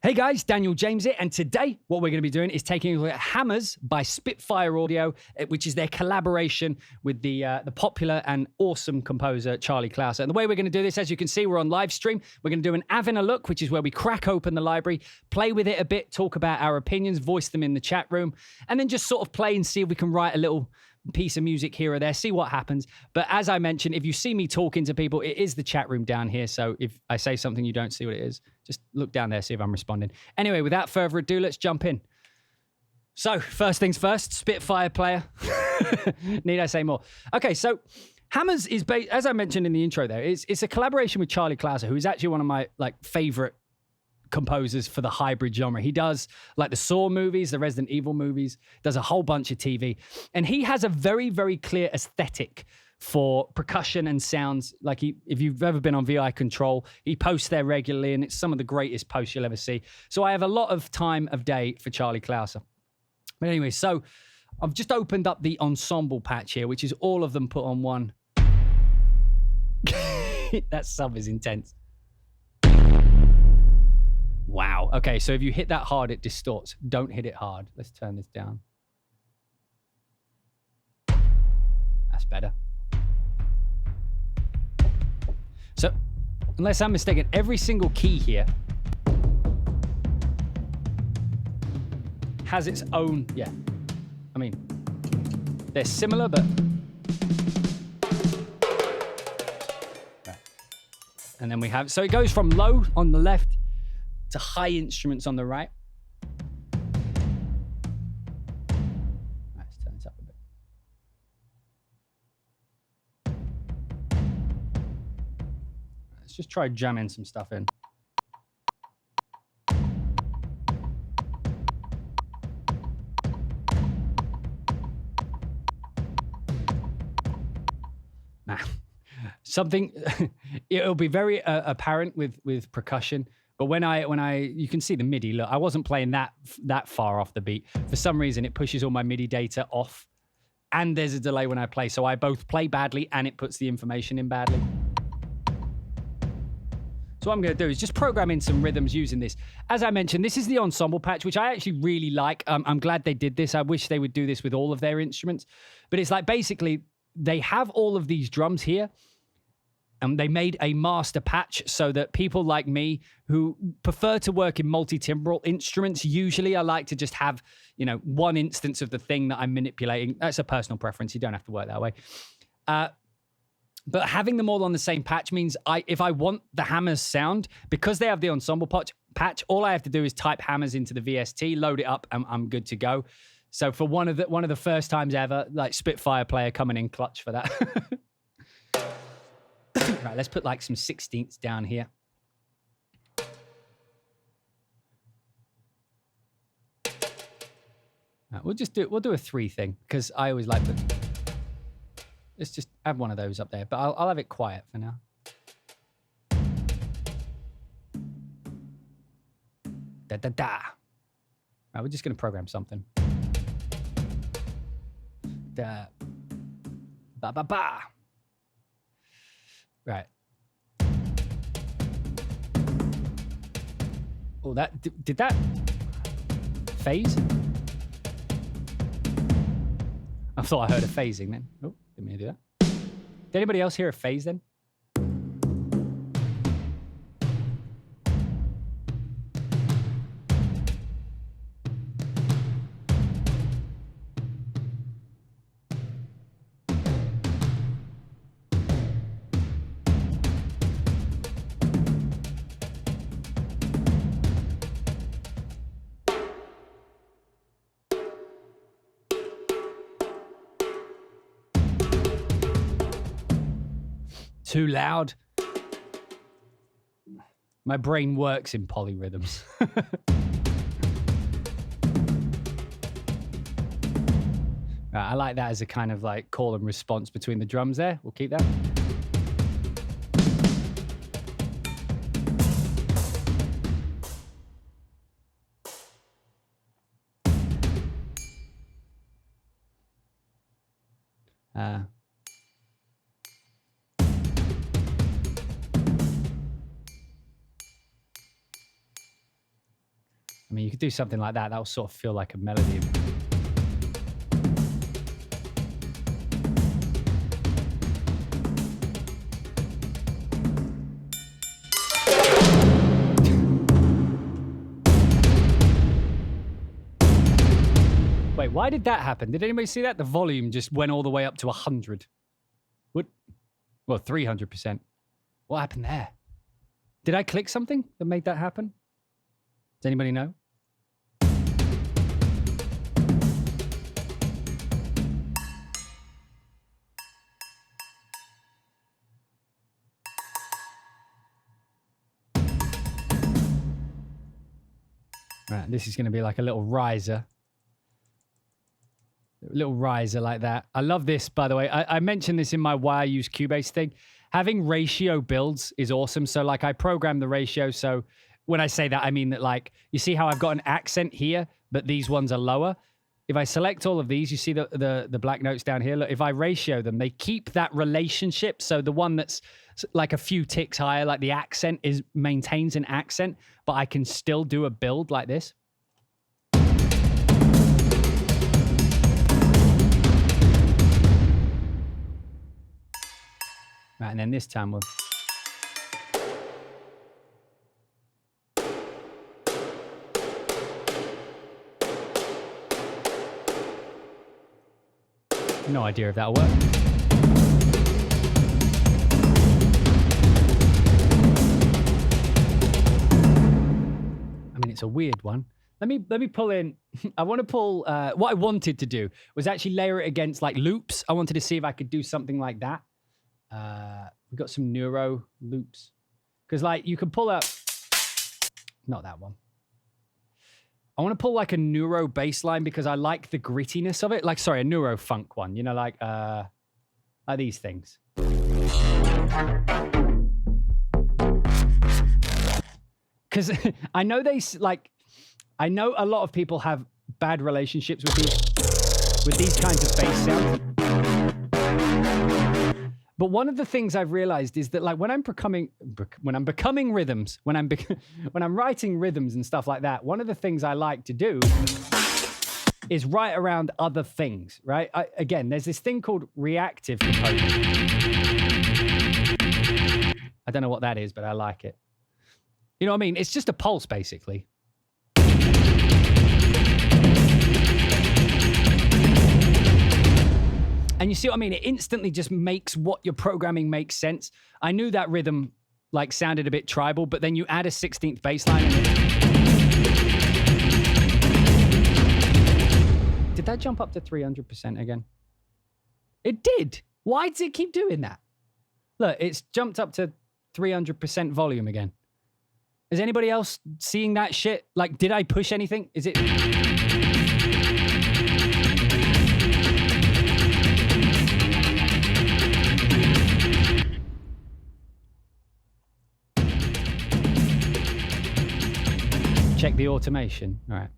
Hey guys, Daniel James here, and today what we're going to be doing is taking a look at Hammers by Spitfire Audio, which is their collaboration with the popular and awesome composer Charlie Clouser. And the way we're going to do this, as you can see, we're on live stream. We're going to do an Avin a look, which is where we crack open the library, play with it a bit, talk about our opinions, voice them in the chat room, and then just sort of play and see if we can write a little piece of music here or there, see what happens. But as I mentioned, if you see me talking to people, it is the chat room down here. So if I say something you don't see what it is, just look down there, see if I'm responding. Anyway, without further ado, let's jump in. So first things first, Spitfire player. Need I say more? Okay, so Hammers is, as I mentioned in the intro there, it's a collaboration with Charlie Clouser, who is actually one of my favorite composers for the hybrid genre. He does like the Saw movies, the Resident Evil movies, does a whole bunch of TV. And he has a very, very clear aesthetic for percussion and sounds. Like if you've ever been on VI Control, he posts there regularly and it's some of the greatest posts you'll ever see. So I have a lot of time of day for Charlie Clouser. But anyway, so I've just opened up the Ensemble patch here, which is all of them put on one. That sub is intense. Wow. Okay, so if you hit that hard, it distorts. Don't hit it hard. Let's turn this down. That's better. So, unless I'm mistaken, every single key here has its own, yeah. I mean, they're similar, but... And then we have, so it goes from low on the left to high instruments on the right. Let's turn this up a bit. Let's just try jamming some stuff in. Nah. Something, it'll be very apparent with percussion. But when you can see the MIDI, look, I wasn't playing that far off the beat. For some reason, it pushes all my MIDI data off, and there's a delay when I play. So I both play badly, and it puts the information in badly. So what I'm going to do is just program in some rhythms using this. As I mentioned, this is the Ensemble patch, which I actually really like. I'm glad they did this. I wish they would do this with all of their instruments. But it's like basically they have all of these drums here, and they made a master patch so that people like me who prefer to work in multi-timbral instruments, usually I like to just have, one instance of the thing that I'm manipulating. That's a personal preference. You don't have to work that way. But having them all on the same patch means if I want the Hammers sound, because they have the Ensemble patch, all I have to do is type Hammers into the VST, load it up, and I'm good to go. So for one of the first times ever, like Spitfire player coming in clutch for that. Right, let's put like some 16ths down here. Right, we'll do a 3 thing because I always like the. Let's just have one of those up there, but I'll have it quiet for now. Da da da. Right, we're just going to program something. Da ba ba ba. Right. Oh, did that phase? I thought I heard a phasing then. Oh, didn't mean to do that. Did anybody else hear a phase then? Too loud. My brain works in polyrhythms. Right, I like that as a kind of like call and response between the drums there. We'll keep that. I mean, you could do something like that. That'll sort of feel like a melody. Wait, why did that happen? Did anybody see that? The volume just went all the way up to 100. What? Well, 300%. What happened there? Did I click something that made that happen? Does anybody know? Right, this is going to be like a little riser. A little riser like that. I love this, by the way. I mentioned this in my why I use Cubase thing. Having ratio builds is awesome. So like I program the ratio. So when I say that, I mean that like, you see how I've got an accent here, but these ones are lower. If I select all of these, you see the black notes down here. Look, if I ratio them, they keep that relationship. So the one that's like a few ticks higher, like the accent maintains an accent, but I can still do a build like this. Right, and then this time we'll... No idea if that'll work. I mean, it's a weird one. Let me pull in... I want to pull... what I wanted to do was actually layer it against like loops. I wanted to see if I could do something like that. We've got some neuro loops. Because like you can pull up... Not that one. I want to pull like a neuro bass line because I like the grittiness of it. Like, sorry, a neuro funk one. You know, like these things. Because I know I know a lot of people have bad relationships with these kinds of bass sounds. But one of the things I've realized is that, like, when I'm becoming rhythms, when I'm writing rhythms and stuff like that, one of the things I like to do is write around other things, right? Again, there's this thing called reactive composing. I don't know what that is, but I like it. You know what I mean? It's just a pulse, basically. And you see what I mean? It instantly just makes what you're programming make sense. I knew that rhythm like sounded a bit tribal, but then you add a 16th bass line in it. Did that jump up to 300% again? It did. Why does it keep doing that? Look, it's jumped up to 300% volume again. Is anybody else seeing that shit? Like, did I push anything? Is it... Check the automation. All right.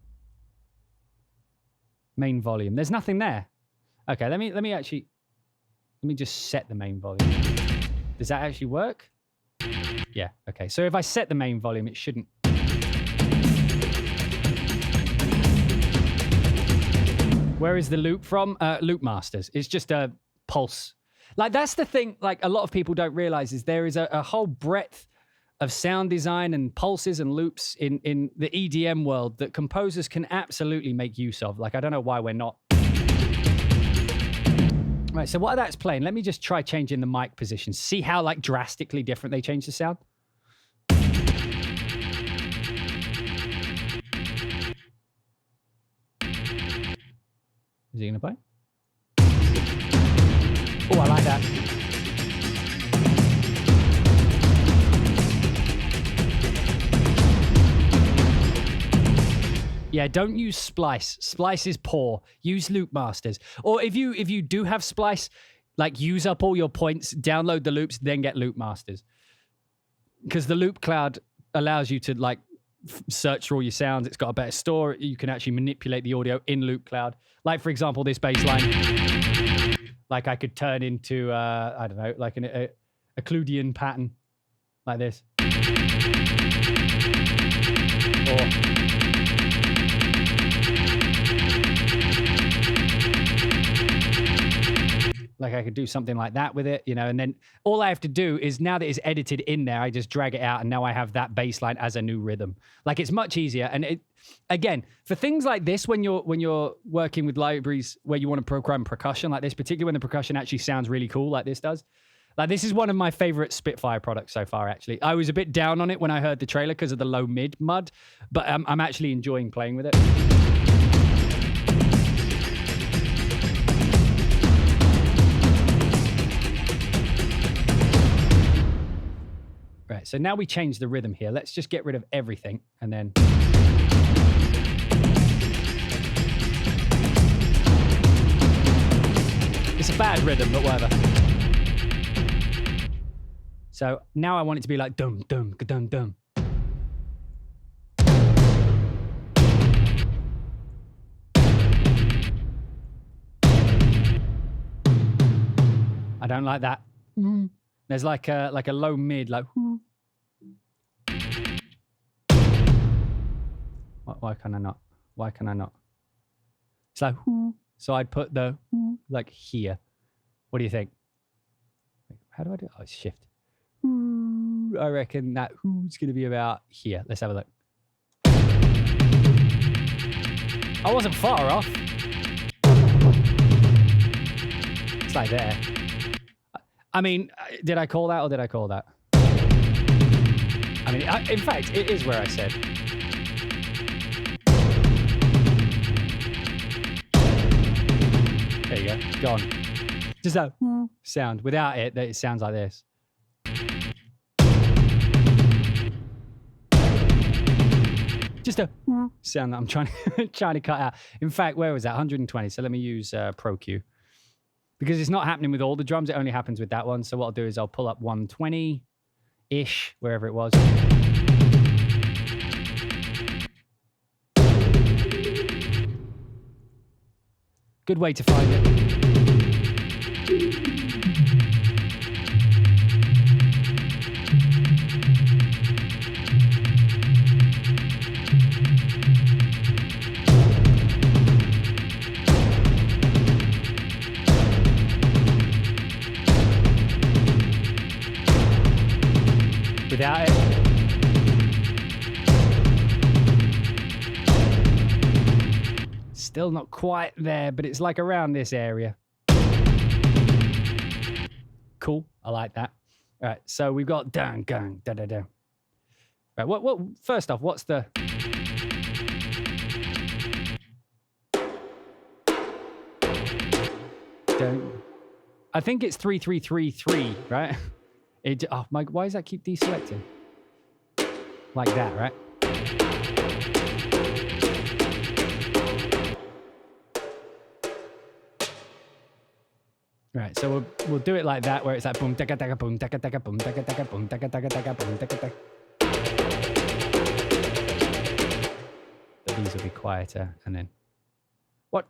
Main volume. There's nothing there. Okay, let me just set the main volume. Does that actually work? Yeah, okay. So if I set the main volume, it shouldn't. Where is the loop from? Loop Masters. It's just a pulse. Like, that's the thing, like, a lot of people don't realize is there is a whole breadth of sound design and pulses and loops in the EDM world that composers can absolutely make use of. Like, I don't know why we're not. Right, so while that's playing, let me just try changing the mic position. See how, like, drastically different they change the sound? Is he gonna play? Oh, I like that. Yeah, don't use Splice. Splice is poor. Use Loop Masters. Or if you do have Splice, like, use up all your points, download the loops, then get Loop Masters. Because the Loop Cloud allows you to, like, search for all your sounds. It's got a better store. You can actually manipulate the audio in Loop Cloud. Like, for example, this bass line. Like, I could turn into, I don't know, like a Cludian pattern. Like this. Or... Like I could do something like that with it, you know, and then all I have to do is now that it's edited in there, I just drag it out and now I have that bass line as a new rhythm. Like it's much easier. And it, again, for things like this, when you're working with libraries where you want to program percussion like this, particularly when the percussion actually sounds really cool like this does. Like this is one of my favorite Spitfire products so far, actually. I was a bit down on it when I heard the trailer because of the low mid mud, but I'm actually enjoying playing with it. Right, so now we change the rhythm here. Let's just get rid of everything and then... It's a bad rhythm, but whatever. So now I want it to be like dum, dum, dum, dum. I don't like that. There's like a low mid, like... Why can I not? Why can I not? It's like... So I'd put the... like here. What do you think? How do I do it? Oh, it's shift. I reckon that it's going to be about here. Let's have a look. I wasn't far off. It's like there. I mean, did I call that or did I call that? I mean, in fact, it is where I said. There you go. Gone. Just a sound. Without it, it sounds like this. Just a sound that I'm trying to cut out. In fact, where was that? 120. So let me use Pro Q. Because it's not happening with all the drums. It only happens with that one. So what I'll do is I'll pull up 120-ish, wherever it was. Good way to find it. Without it. Still not quite there, but it's like around this area. Cool. I like that. All right. So we've got dun, gung, da, da, da. Right. What, first off, what's the... I think it's 3-3-3-3, right? Oh my! Why does that keep deselecting? Like that, right? Right. So we'll do it like that, where it's like boom, taka taka boom, taka taka boom, taka taka boom, taka taka taka boom, taka taka. But these will be quieter, and then what?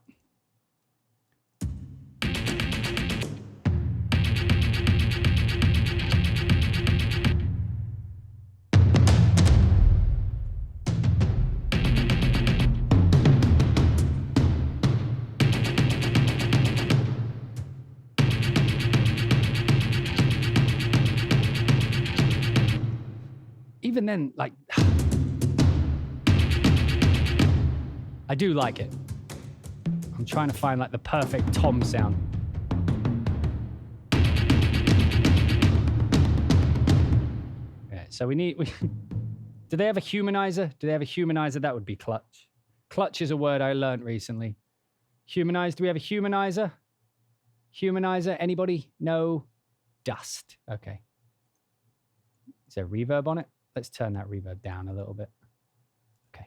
Even then, like, I do like it. I'm trying to find like the perfect tom sound. Yeah, so we do they have a humanizer? Do they have a humanizer? That would be clutch. Clutch is a word I learned recently. Humanize, do we have a humanizer? Humanizer, anybody? No? Dust, okay. Is there reverb on it? Let's turn that reverb down a little bit. Okay.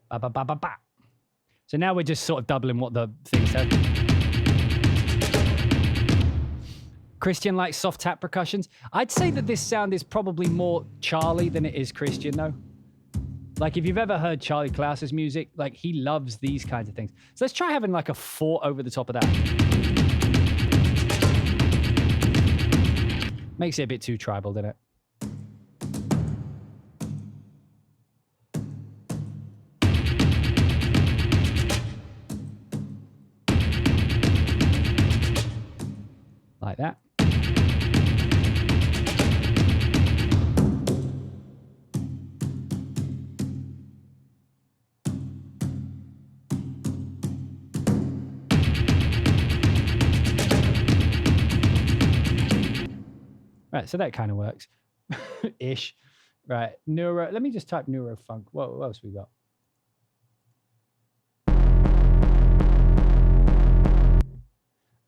Ba, ba, ba, ba, ba. So now we're just sort of doubling what the thing said. Christian likes soft tap percussions. I'd say that this sound is probably more Charlie than it is Christian, though. Like, if you've ever heard Charlie Klaus's music, like, he loves these kinds of things. So let's try having like a 4 over the top of that. Makes it a bit too tribal, doesn't it? Like that. Right, so that kind of works. Ish. Right, neuro. Let me just type neurofunk. What else we got?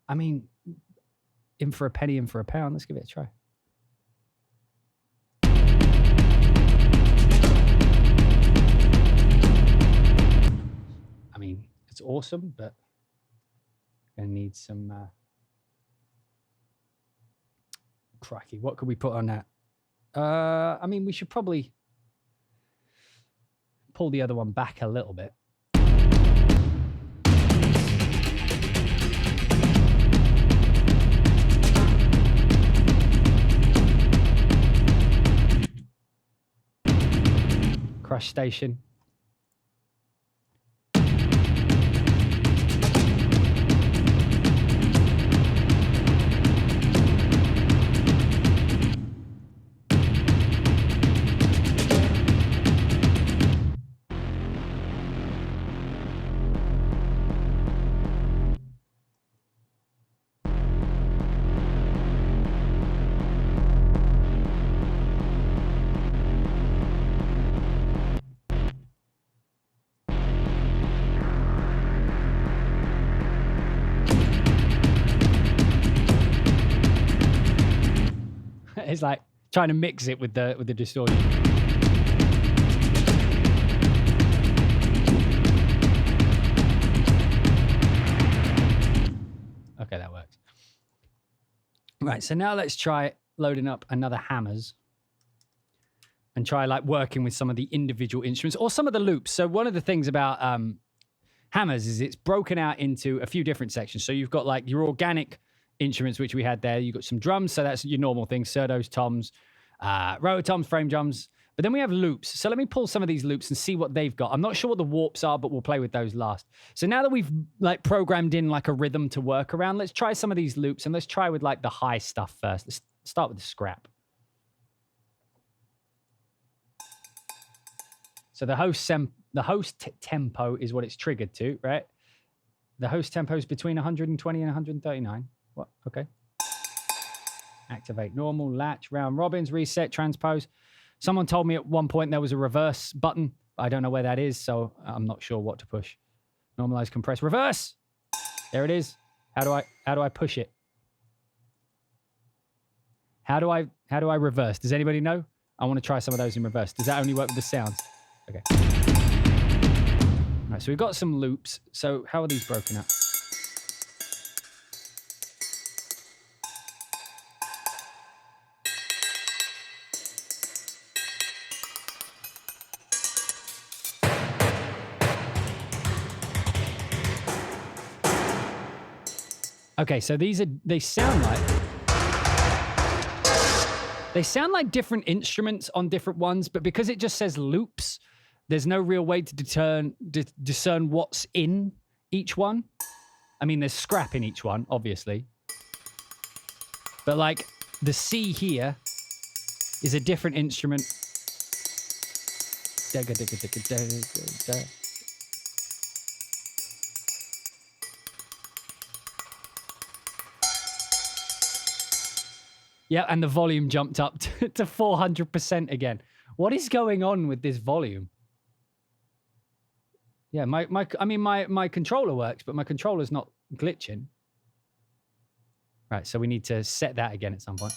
I mean, in for a penny, in for a pound. Let's give it a try. I mean, it's awesome, but gonna need some crikey. What could we put on that? I mean, we should probably pull the other one back a little bit. Crush station. It's like trying to mix it with the distortion. Okay, that works. Right, so now let's try loading up another hammers and try like working with some of the individual instruments or some of the loops. So one of the things about hammers is it's broken out into a few different sections. So you've got like your organic instruments, which we had there. You've got some drums, so that's your normal things, surdos, toms, rototoms, frame drums. But then we have loops. So let me pull some of these loops and see what they've got. I'm not sure what the warps are, but we'll play with those last. So now that we've like programmed in like a rhythm to work around, let's try some of these loops and let's try with like the high stuff first. Let's start with the scrap. So the host tempo is what it's triggered to, right? The host tempo is between 120 and 139. What? Okay. Activate normal, latch, round robins, reset, transpose. Someone told me at one point there was a reverse button. I don't know where that is, so I'm not sure what to push. Normalize, compress, reverse. There it is. How do I push it? How do I reverse? Does anybody know? I want to try some of those in reverse. Does that only work with the sounds? Okay. All right, so we've got some loops. So how are these broken up? Okay, so they sound like different instruments on different ones, but because it just says loops, there's no real way to discern what's in each one. I mean, there's scrap in each one, obviously. But like the C here is a different instrument. Yeah, and the volume jumped up to 400% again. What is going on with this volume? Yeah, my controller works, but my controller's not glitching. Right, so we need to set that again at some point.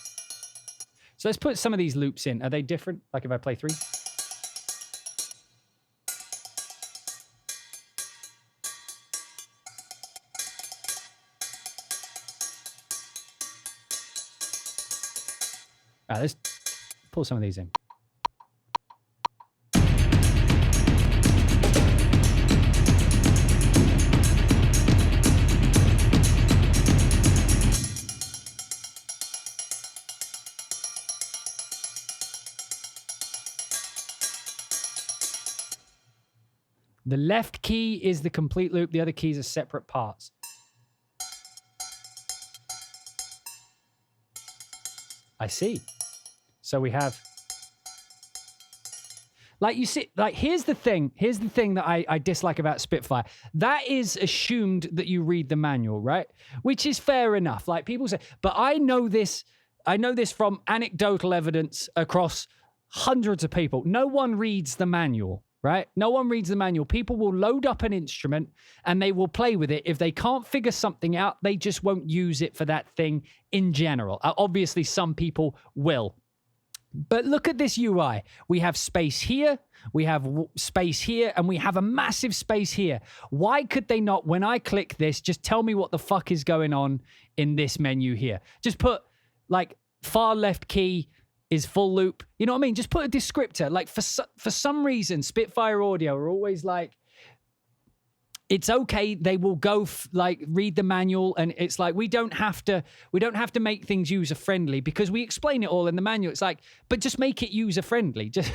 So let's put some of these loops in. Are they different? Like if I play 3? All right, let's pull some of these in. The left key is the complete loop. The other keys are separate parts. I see. So we have... Like, you see, like, here's the thing that I dislike about Spitfire. That is assumed that you read the manual, right? Which is fair enough. Like, people say, but I know this from anecdotal evidence across hundreds of people. No one reads the manual, right? No one reads the manual. People will load up an instrument and they will play with it. If they can't figure something out, they just won't use it for that thing in general. Obviously, some people will. But look at this UI. We have space here, we have space here, and we have a massive space here. Why could they not, when I click this, just tell me what the fuck is going on in this menu here? Just put, like, far left key is full loop. You know what I mean? Just put a descriptor. Like, for some reason, Spitfire Audio are always like, it's okay. They will go read the manual, and it's like we don't have to make things user friendly because we explain it all in the manual. It's like, but just make it user friendly. Just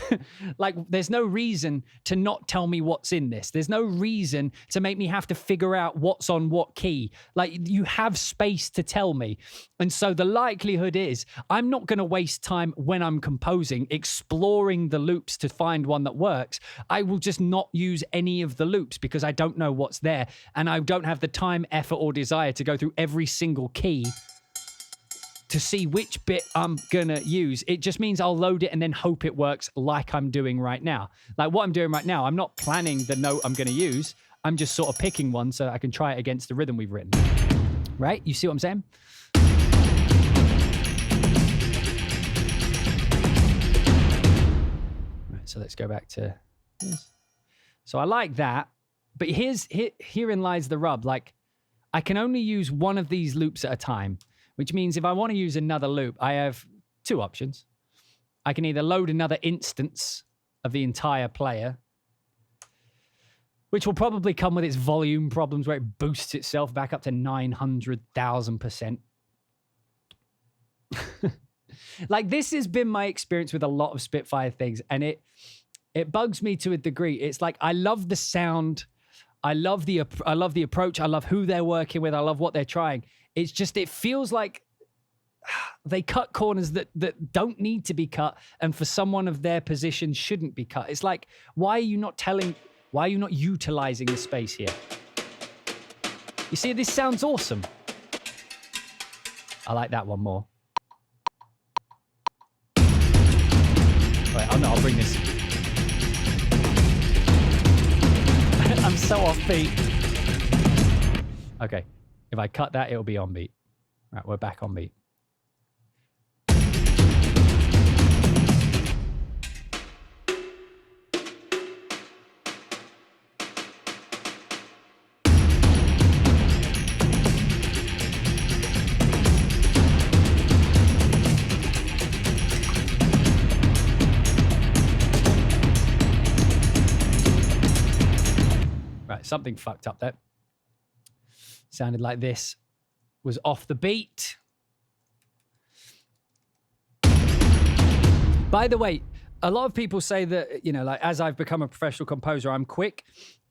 like there's no reason to not tell me what's in this. There's no reason to make me have to figure out what's on what key. Like you have space to tell me, and so the likelihood is I'm not going to waste time when I'm composing exploring the loops to find one that works. I will just not use any of the loops because I don't know what's there, and I don't have the time, effort, or desire to go through every single key to see which bit I'm gonna use. It just means I'll load it and then hope it works like I'm doing right now. Like what I'm doing right now, I'm not planning the note I'm gonna use. I'm just sort of picking one so I can try it against the rhythm we've written. Right? You see what I'm saying? Right, so let's go back to this. So I like that. But herein lies the rub. Like, I can only use one of these loops at a time, which means if I want to use another loop, I have two options. I can either load another instance of the entire player, which will probably come with its volume problems where it boosts itself back up to 900,000%. Like, this has been my experience with a lot of Spitfire things, and it bugs me to a degree. It's like, I love the sound. I love the approach. I love who they're working with. I love what they're trying. It's just, it feels like they cut corners that don't need to be cut, and for someone of their position shouldn't be cut. It's like, why are you not utilizing the space here? You see, this sounds awesome. I like that one more. Wait, oh no, I'll bring this. I'm so off beat. Okay, if I cut that, it'll be on beat. Right, we're back on beat. Something fucked up there. Sounded like this was off the beat. By the way, a lot of people say that, you know, like as I've become a professional composer, I'm quick.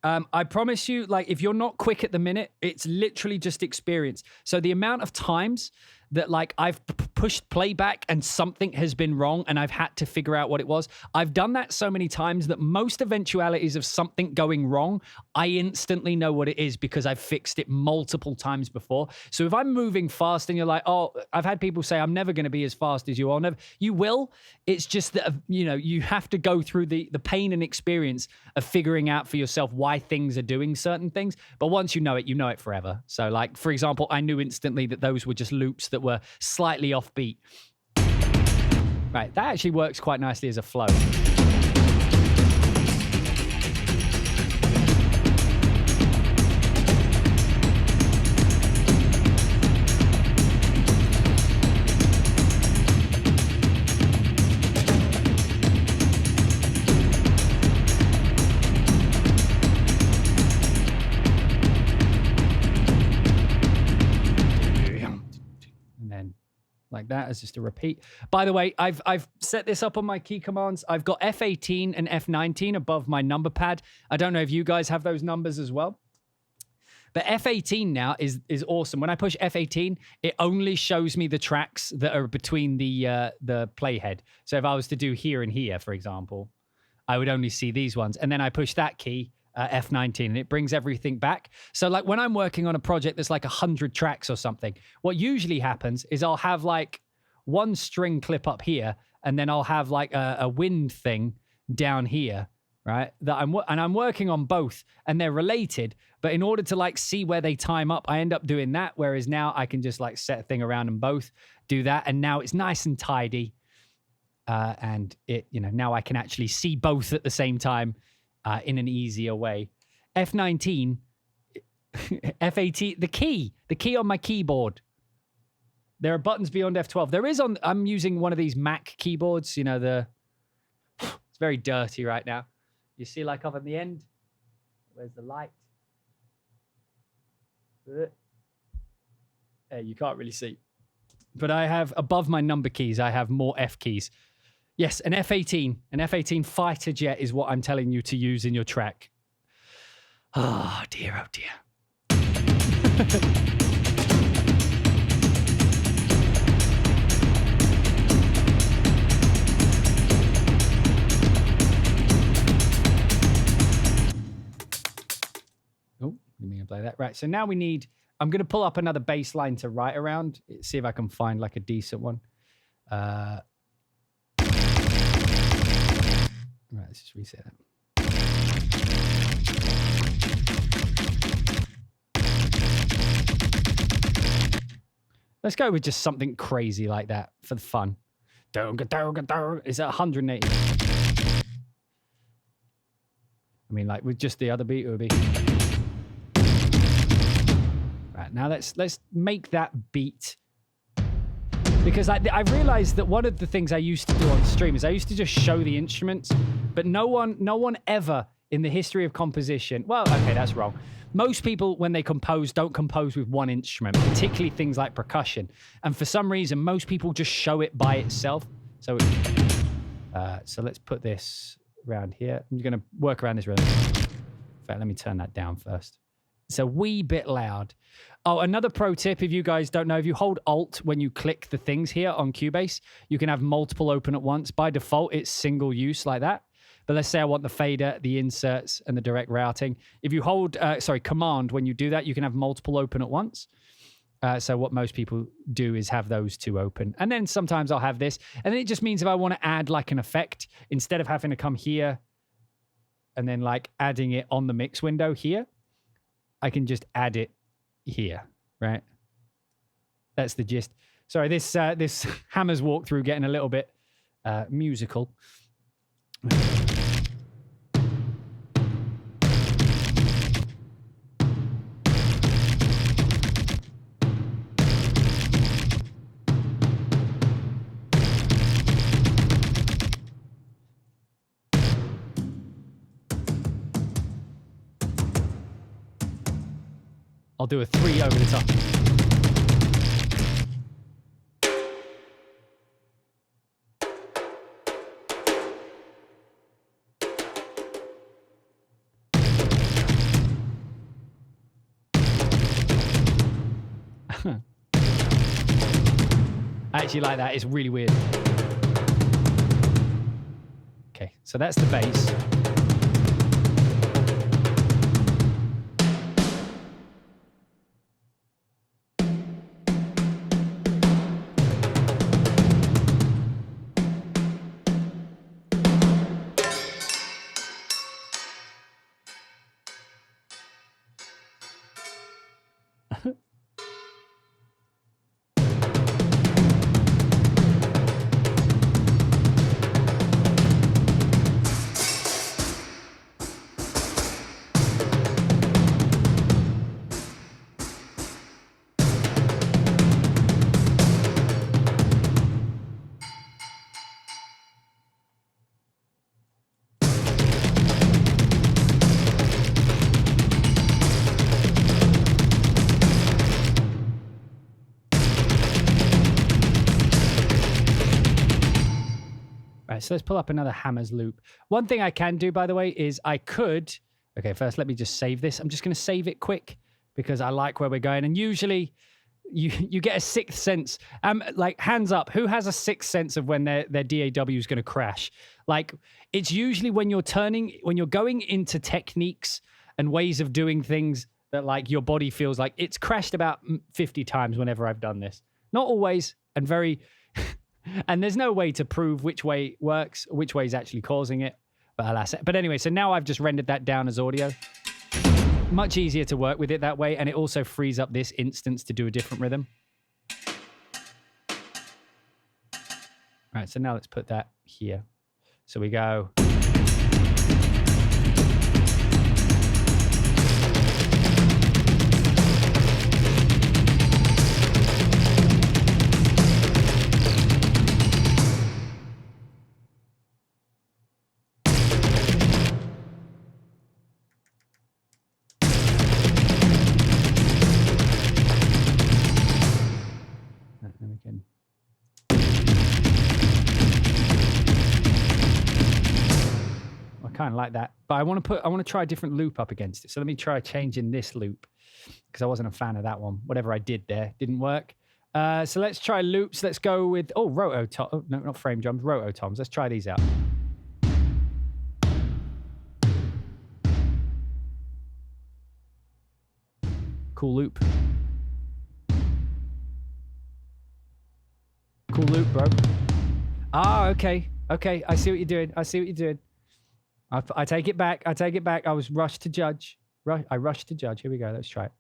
I promise you, like if you're not quick at the minute, it's literally just experience. So the amount of times that like I've pushed playback and something has been wrong and I've had to figure out what it was. I've done that so many times that most eventualities of something going wrong, I instantly know what it is because I've fixed it multiple times before. So if I'm moving fast and you're like, oh, I've had people say I'm never going to be as fast as you are. Never. You will. It's just that, you know, you have to go through the pain and experience of figuring out for yourself why things are doing certain things. But once you know it forever. So like, for example, I knew instantly that those were just loops that were slightly offbeat. Right, that actually works quite nicely as a flow. Like like that as just a repeat. By the way, I've set this up on my key commands. I've got F18 and F19 above my number pad. I don't know if you guys have those numbers as well. But F18 now is awesome. When I push F18, it only shows me the tracks that are between the playhead. So if I was to do here and here, for example, I would only see these ones. And then I push that key, F19, and it brings everything back. So like when I'm working on a project that's like 100 tracks or something, what usually happens is I'll have like one string clip up here, and then I'll have like a wind thing down here, right? I'm working on both, and they're related. But in order to like see where they time up, I end up doing that. Whereas now I can just like set a thing around them both, do that, and now it's nice and tidy. And it, now I can actually see both at the same time in an easier way. F19, F18, the key on my keyboard. There are buttons beyond F12. There is I'm using one of these Mac keyboards. It's very dirty right now. You see, like up at the end, where's the light? You can't really see. But I have, above my number keys, I have more F keys. Yes, an F18 fighter jet is what I'm telling you to use in your track. Oh dear, oh dear. Oh, let me play that. Right, so now we need, I'm going to pull up another bass line to write around, see if I can find like a decent one. Right, let's just reset that. Let's go with just something crazy like that for the fun. Is that 180? I mean, like with just the other beat, it would be. Right, now let's make that beat. Because I've realized that one of the things I used to do on stream is I used to just show the instruments, but no one ever in the history of composition, well, okay, that's wrong. Most people, when they compose, don't compose with one instrument, particularly things like percussion. And for some reason, most people just show it by itself. So let's put this around here. I'm going to work around this rhythm. In fact, let me turn that down first. It's a wee bit loud. Oh, another pro tip, if you guys don't know, if you hold Alt when you click the things here on Cubase, you can have multiple open at once. By default, it's single use like that. But let's say I want the fader, the inserts, and the direct routing. If you hold, Command, when you do that, you can have multiple open at once. So what most people do is have those two open. And then sometimes I'll have this. And then it just means if I want to add like an effect, instead of having to come here and then like adding it on the mix window here, I can just add it here, right? That's the gist. Sorry, this Hammers walkthrough getting a little bit musical. I'll do a 3 over the top. I actually like that. It's really weird. Okay, so that's the bass. so let's pull up another Hammers loop. One thing I can do, by the way, is I could... Okay, first let me just save this. I'm just going to save it quick because I like where we're going. And usually you get a sixth sense. Like, hands up, who has a sixth sense of when their DAW is going to crash? Like, it's usually when you're going into techniques and ways of doing things that, like, your body feels like it's crashed about 50 times whenever I've done this. Not always, and very... and there's no way to prove which way works, which way is actually causing it. But alas. But anyway, so now I've just rendered that down as audio. Much easier to work with it that way, and it also frees up this instance to do a different rhythm. All right, so now let's put that here. So we go... Kind of like that, but I want to try a different loop up against it. So let me try changing this loop because I wasn't a fan of that one. Whatever I did there didn't work. So let's try loops. Let's go with roto. Oh, no, not frame drums, roto toms. Let's try these out. Cool loop. Cool loop, bro. Ah, okay. I see what you're doing. I take it back. I was rushed to judge. I rushed to judge. Here we go. Let's try it.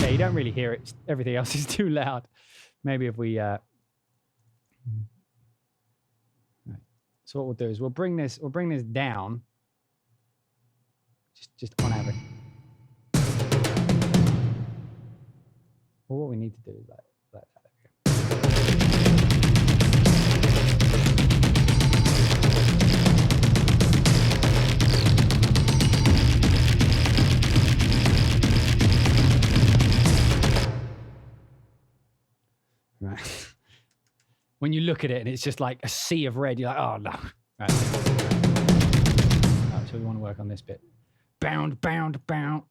Yeah, you don't really hear it. Everything else is too loud. Maybe if we... Right. So what we'll do is we'll bring this down. Just on average. Well, what we need to do is like that. Right. When you look at it and it's just like a sea of red, you're like, oh no. Right. Right, so we want to work on this bit. Bound. Bound, bound,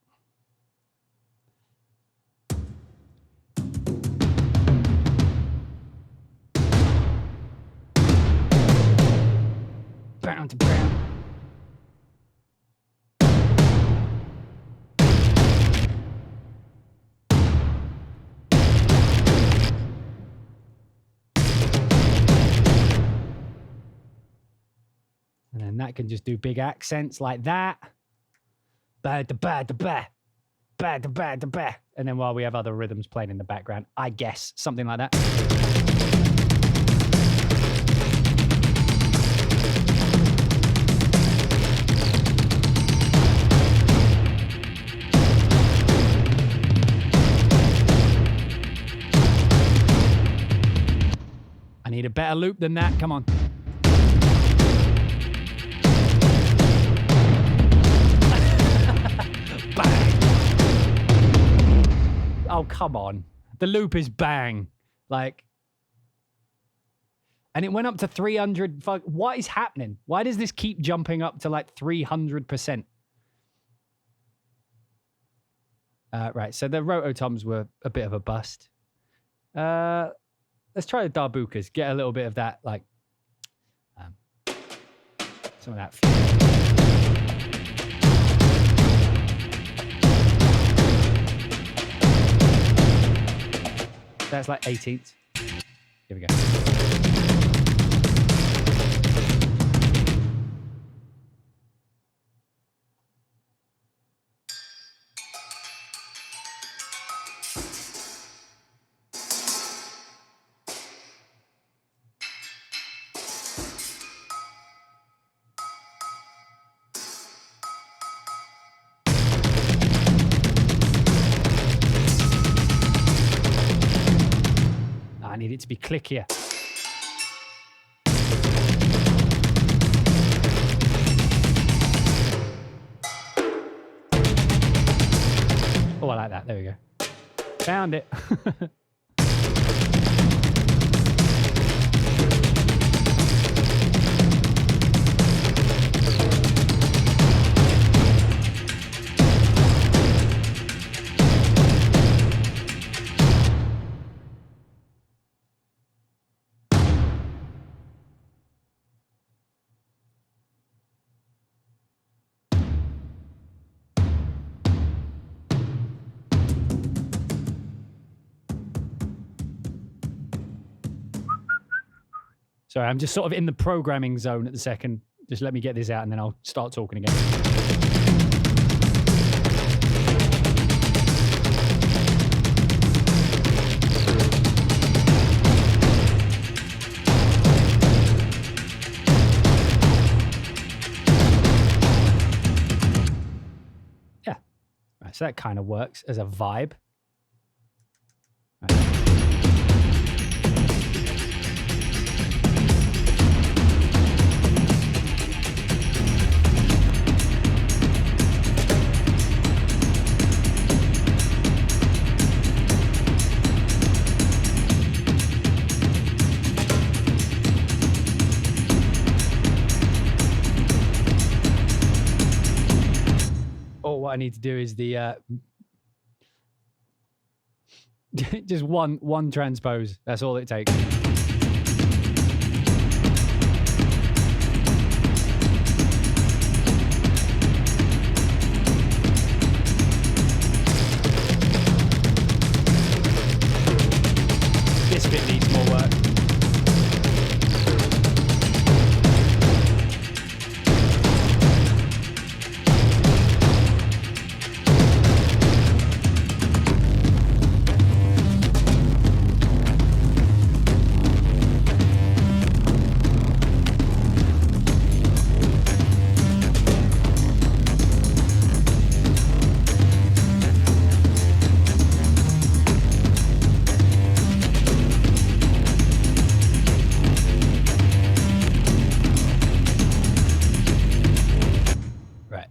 bound. And then that can just do big accents like that. Ba da ba da ba. Ba da ba da ba. And then while we have other rhythms playing in the background, I guess, something like that. I need a better loop than that. Come on. Bang. Oh, come on. The loop is bang. Like, and it went up to 300. What is happening? Why does this keep jumping up to like 300%? Right, so the rototoms were a bit of a bust. Let's try the Darbukas. Get a little bit of that, like, some of that. That's like 18th. Here we go. I need it to be clickier. Oh, I like that. There we go. Found it. Sorry, I'm just sort of in the programming zone at the second. Just let me get this out and then I'll start talking again. Yeah. Right, so that kind of works as a vibe. Right. What I need to do is the just one transpose. That's all it takes. This bit needs more work.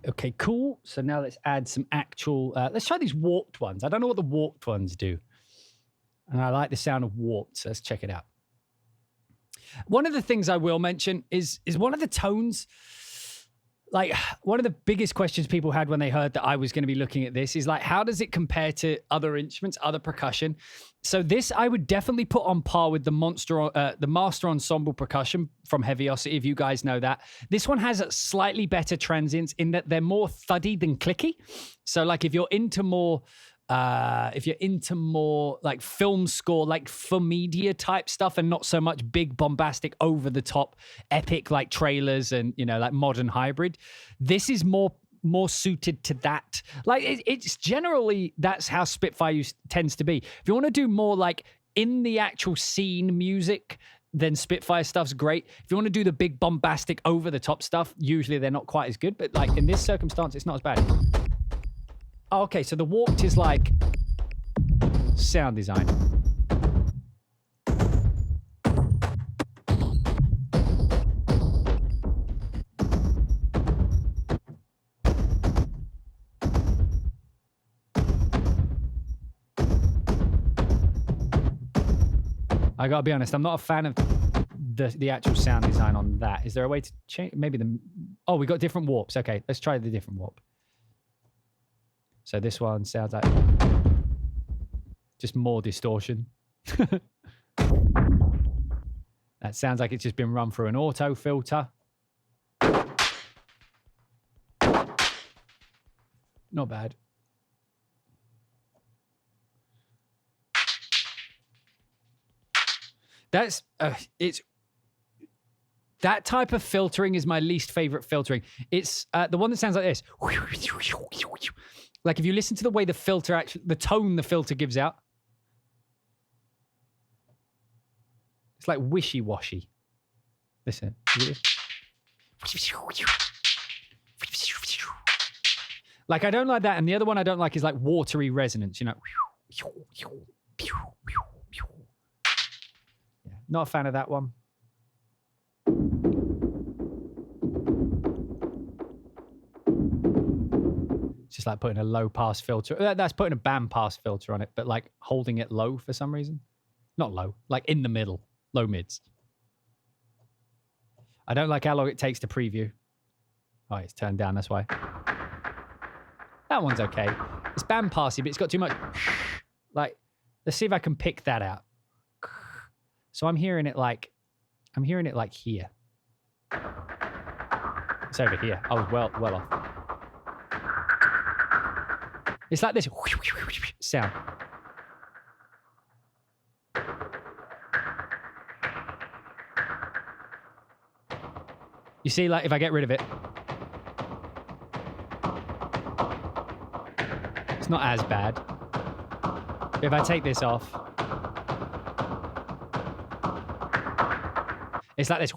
Okay, cool. So now let's add some actual, let's try these warped ones. I don't know what the warped ones do. And I like the sound of warped, so let's check it out. One of the things I will mention is one of the tones, like one of the biggest questions people had when they heard that I was going to be looking at this is like, how does it compare to other instruments, other percussion? So this I would definitely put on par with the Master Ensemble percussion from Heaviosity, if you guys know that. This one has slightly better transients in that they're more thuddy than clicky. So like if you're into more like film score, like for media type stuff and not so much big bombastic over the top epic like trailers and, you know, like modern hybrid, this is more suited to that. Like it's generally, that's how Spitfire tends to be. If you want to do more like in the actual scene music, then Spitfire stuff's great. If you want to do the big bombastic over the top stuff, usually they're not quite as good, but like in this circumstance, it's not as bad. Oh, okay, so the warped is like sound design. I gotta be honest, I'm not a fan of the actual sound design on that. Is there a way to change? Maybe oh, we got different warps. Okay, let's try the different warp. So this one sounds like just more distortion. That sounds like it's just been run through an auto filter. Not bad. That's it's that type of filtering is my least favorite filtering. It's the one that sounds like this. Like if you listen to the way the filter actually, the tone the filter gives out, it's like wishy-washy. Listen. Like I don't like that, and the other one I don't like is like watery resonance. You know. Yeah, not a fan of that one. It's just like putting a low pass filter. That's putting a band pass filter on it, but like holding it low for some reason. Not low, like in the middle, low mids. I don't like how long it takes to preview. Oh, it's turned down, that's why. That one's okay. It's band passy, but it's got too much. Like, let's see if I can pick that out. So I'm hearing it like here. It's over here. I was well off. It's like this sound. You see, like, if I get rid of it, it's not as bad. But if I take this off, it's like this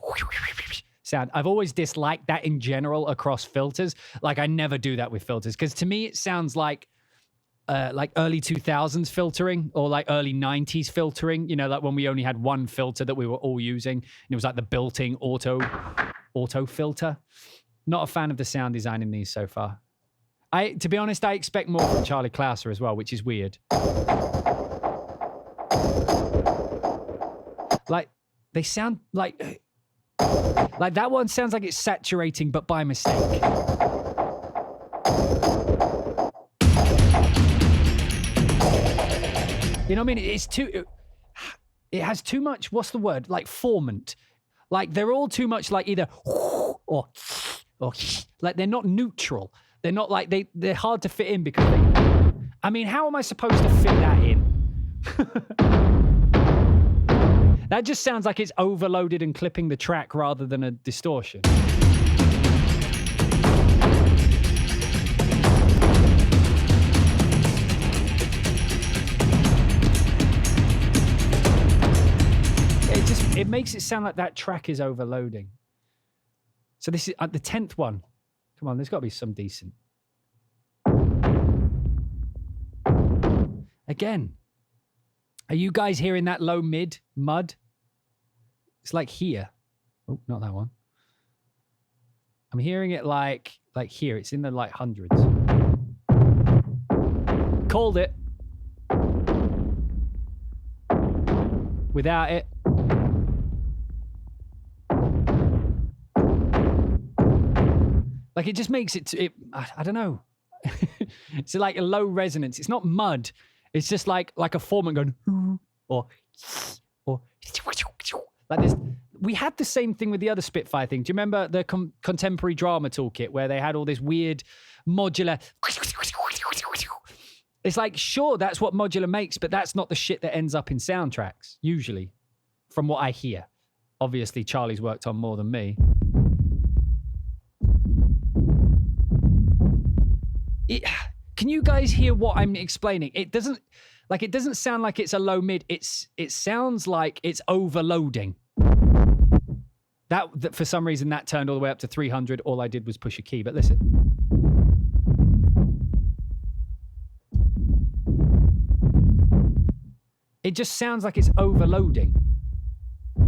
sound. I've always disliked that in general across filters. Like, I never do that with filters because to me it sounds like early 2000s filtering or like early 90s filtering. You know, like when we only had one filter that we were all using, and it was like the built-in auto filter. Not a fan of the sound design in these so far. To be honest, I expect more from Charlie Clouser as well, which is weird. Like, they sound like that one sounds like it's saturating, but by mistake. You know what I mean? It has too much, what's the word? Like formant. Like they're all too much like either or like they're not neutral. They're not like they're hard to fit in because I mean, how am I supposed to fit that in? That just sounds like it's overloaded and clipping the track rather than a distortion. It makes it sound like that track is overloading. So this is the 10th one. Come on, there's got to be some decent. Again, are you guys hearing that low mid mud? It's like here. Oh, not that one. I'm hearing it like here. It's in the like hundreds. Called it. Without it. Like, it just makes it I don't know. It's like a low resonance. It's not mud. It's just like a formant going, or like this. We had the same thing with the other Spitfire thing. Do you remember the contemporary drama toolkit where they had all this weird modular? It's like, sure, that's what modular makes, but that's not the shit that ends up in soundtracks, usually, from what I hear. Obviously, Charlie's worked on more than me. Can you guys hear what I'm explaining? It doesn't sound like it's a low mid. It sounds like it's overloading. That for some reason that turned all the way up to 300. All I did was push a key. But listen. It just sounds like it's overloading. All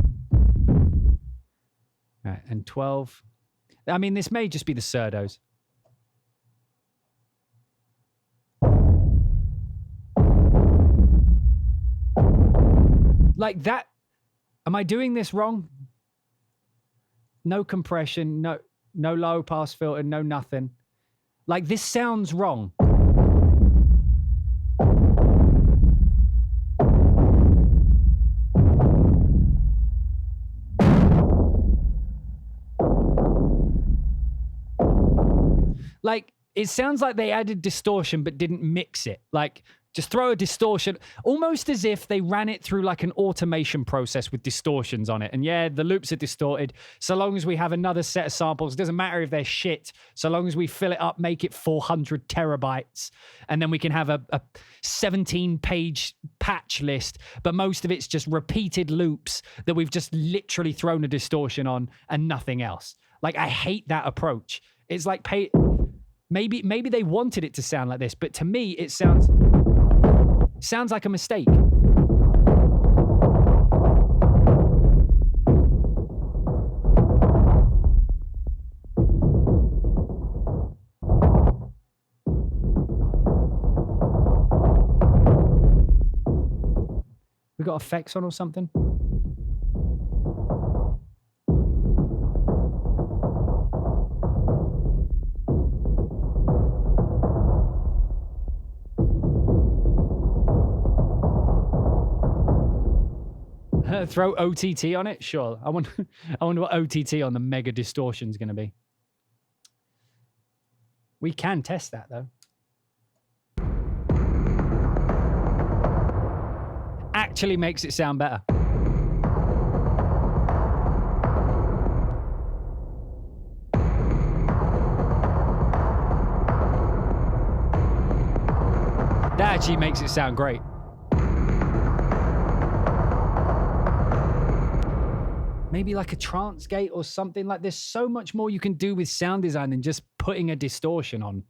right, and 12. I mean, this may just be the surdos. Like that, am I doing this wrong? No compression, no low pass filter, no nothing. Like, this sounds wrong. Like, it sounds like they added distortion but didn't mix it. Like, just throw a distortion, almost as if they ran it through like an automation process with distortions on it. And yeah, the loops are distorted. So long as we have another set of samples, it doesn't matter if they're shit. So long as we fill it up, make it 400 terabytes. And then we can have a 17-page patch list. But most of it's just repeated loops that we've just literally thrown a distortion on and nothing else. Like, I hate that approach. It's like, maybe they wanted it to sound like this, but to me, it sounds like a mistake. got effects on or something? Throw OTT on it? Sure. I wonder what OTT on the Mega Distortion is going to be. We can test that, though. Actually makes it sound better. That actually makes it sound great. Maybe like a trance gate or something. Like, there's so much more you can do with sound design than just putting a distortion on.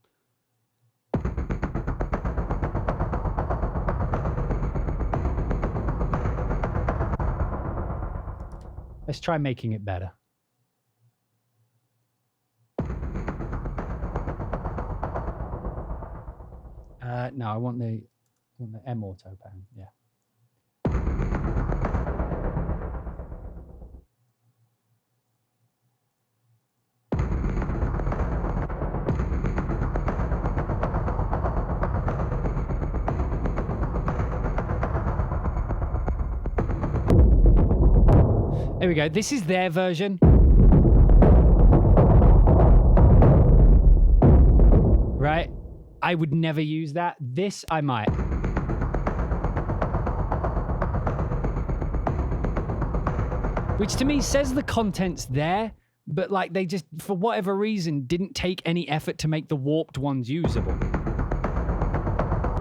Let's try making it better. No, I want the M auto pan. Yeah. There we go. This is their version. Right? I would never use that. This, I might. Which to me says the content's there, but like they just, for whatever reason, didn't take any effort to make the warped ones usable.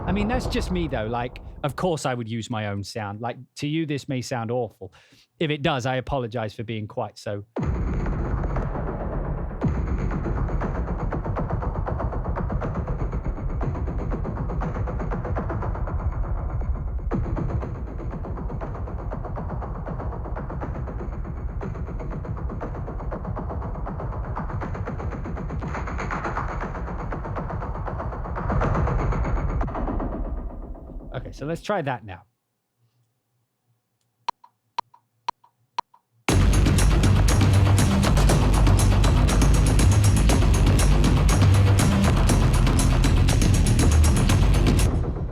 I mean, that's just me though. Like, of course I would use my own sound. Like, to you, this may sound awful. If it does, I apologize for being quite so. Okay, so let's try that now.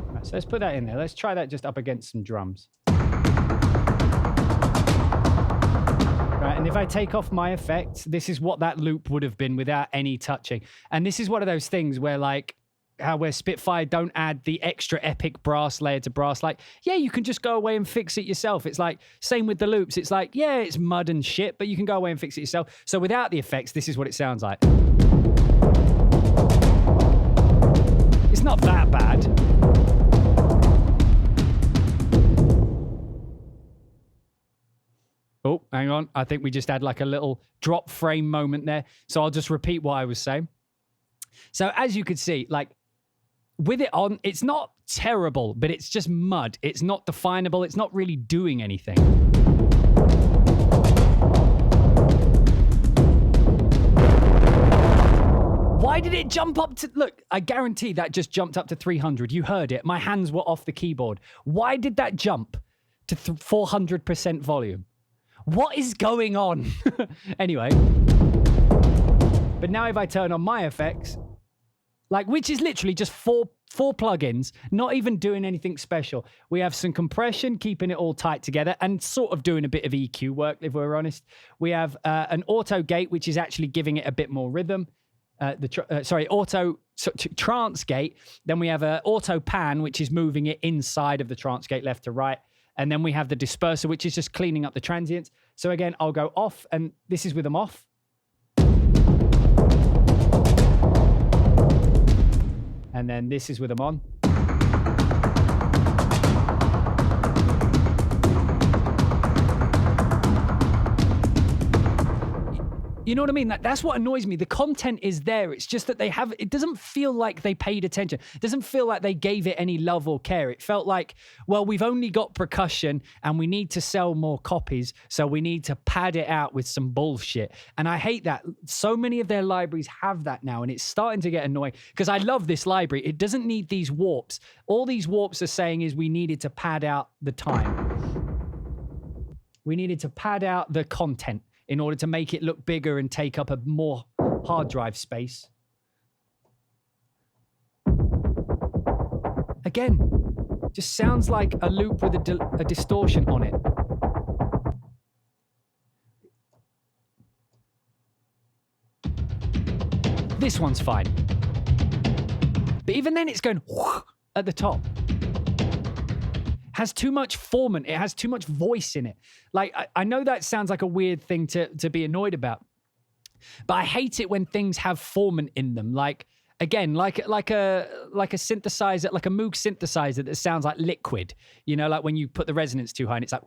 Right, so let's put that in there. Let's try that just up against some drums. Right, and if I take off my effects, this is what that loop would have been without any touching. And this is one of those things where, like, where Spitfire don't add the extra epic brass layer to brass. Like, yeah, you can just go away and fix it yourself. It's like, same with the loops. It's like, yeah, it's mud and shit, but you can go away and fix it yourself. So without the effects, this is what it sounds like. It's not that bad. Oh, hang on. I think we just had like a little drop frame moment there. So I'll just repeat what I was saying. So as you could see, like, with it on, it's not terrible, but it's just mud. It's not definable. It's not really doing anything. Why did it jump up to... Look, I guarantee that just jumped up to 300. You heard it. My hands were off the keyboard. Why did that jump to 400% volume? What is going on? Anyway. But now if I turn on my effects... Like, which is literally just four plugins, not even doing anything special. We have some compression, keeping it all tight together, and sort of doing a bit of EQ work, if we're honest. We have an auto gate, which is actually giving it a bit more rhythm. Trance gate. Then we have an auto pan, which is moving it inside of the trance gate, left to right. And then we have the disperser, which is just cleaning up the transients. So again, I'll go off, and this is with them off. And then this is with them on. You know what I mean? That's what annoys me. The content is there. It's just that it doesn't feel like they paid attention. It doesn't feel like they gave it any love or care. It felt like, well, we've only got percussion and we need to sell more copies, so we need to pad it out with some bullshit. And I hate that. So many of their libraries have that now, and it's starting to get annoying because I love this library. It doesn't need these warps. All these warps are saying is we needed to pad out the time. We needed to pad out the content in order to make it look bigger and take up a more hard drive space. Again, just sounds like a loop with a distortion on it. This one's fine. But even then it's going at the top. Has too much formant. It has too much voice in it. Like, I know that sounds like a weird thing to be annoyed about, but I hate it when things have formant in them. Like, again, like a synthesizer, like a Moog synthesizer that sounds like liquid. You know, like when you put the resonance too high and it's like,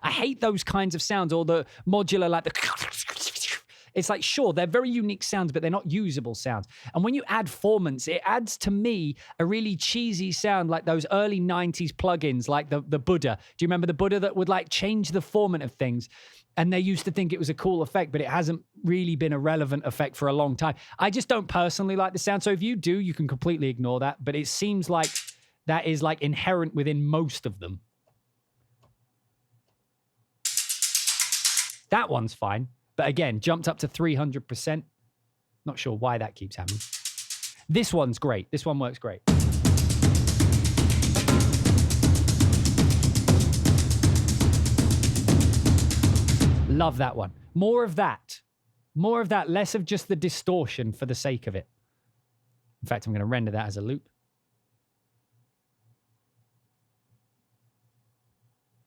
I hate those kinds of sounds, or the modular, like the it's like, sure, they're very unique sounds, but they're not usable sounds. And when you add formants, it adds to me a really cheesy sound, like those early 90s plugins, like the Buddha. Do you remember the Buddha that would like change the formant of things? And they used to think it was a cool effect, but it hasn't really been a relevant effect for a long time. I just don't personally like the sound. So if you do, you can completely ignore that. But it seems like that is like inherent within most of them. That one's fine. But again, jumped up to 300%. Not sure why that keeps happening. This one's great. This one works great. Love that one. More of that. More of that. Less of just the distortion for the sake of it. In fact, I'm going to render that as a loop.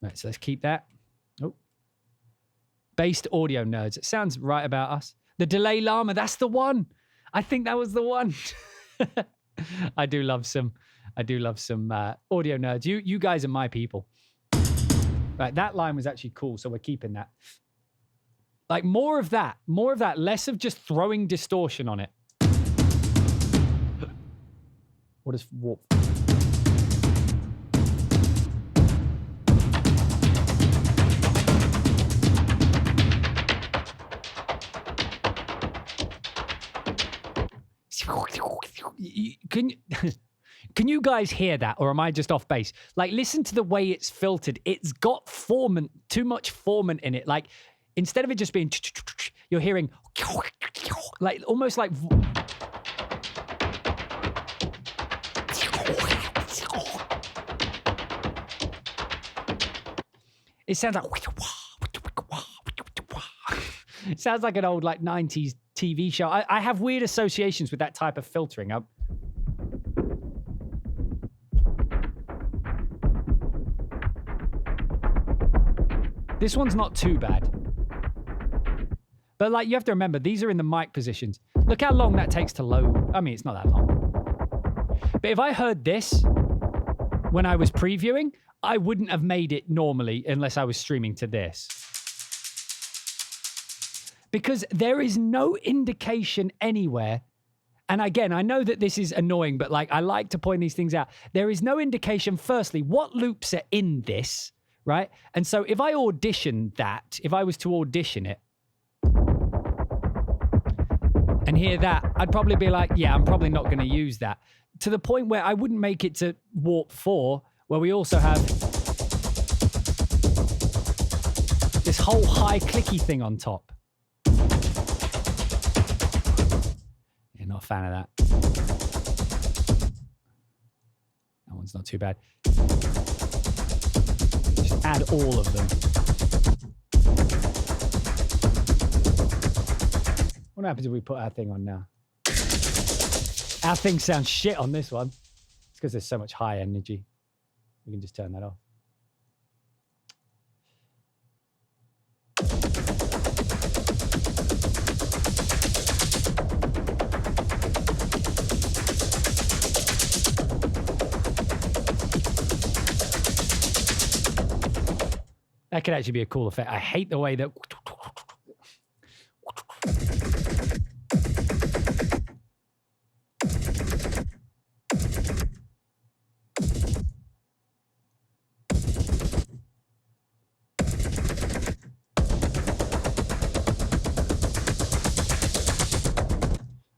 Right, so let's keep that. Oh. Based audio nerds. It sounds right about us. The delay llama, that's the one. I think that was the one. I do love some audio nerds. You guys are my people. Right, that line was actually cool, so we're keeping that. Like more of that, less of just throwing distortion on it. What is warp? Can you guys hear that, or am I just off base? Like, listen to the way it's filtered. It's got formant, too much formant in it. Like, instead of it just being, you're hearing like almost like. It sounds like. It sounds like an old like 90s TV show. I have weird associations with that type of filtering. This one's not too bad. But like, you have to remember, these are in the mic positions. Look how long that takes to load. I mean, it's not that long. But if I heard this when I was previewing, I wouldn't have made it normally unless I was streaming to this. Because there is no indication anywhere. And again, I know that this is annoying, but like, I like to point these things out. There is no indication, firstly, what loops are in this, right? And so if I auditioned that, if I was to audition it and hear that, I'd probably be like, yeah, I'm probably not going to use that. To the point where I wouldn't make it to Warp 4, where we also have this whole high clicky thing on top. Yeah, not a fan of that. That one's not too bad. Just add all of them. What happens if we put our thing on now? Our thing sounds shit on this one. It's because there's so much high energy. We can just turn that off. That could actually be a cool effect. I hate the way that...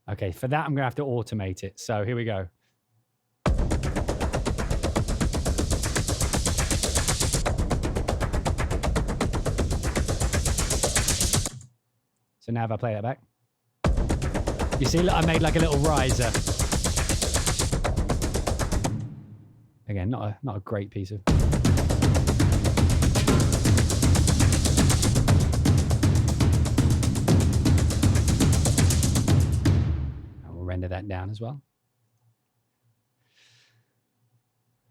Okay, for that, I'm going to have to automate it. So here we go. So now if I play that back, you see, look, I made like a little riser. Again, not a great piece of. And we'll render that down as well.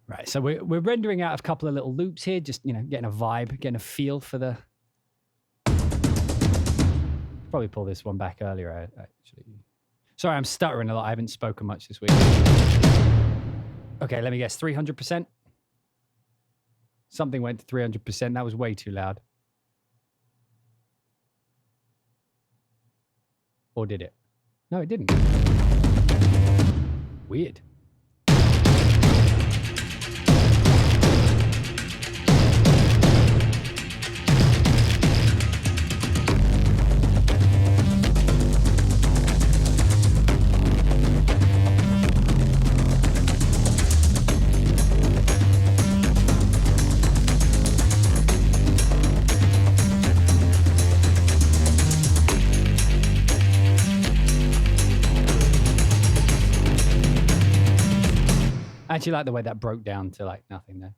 Right, so we're rendering out a couple of little loops here, just, you know, getting a vibe, getting a feel for the... Probably pull this one back earlier, actually. Sorry, I'm stuttering a lot. I haven't spoken much this week. Okay, let me guess, 300%? Something went to 300%. That was way too loud. Or did it? No, it didn't. Weird. I actually like the way that broke down to like nothing there.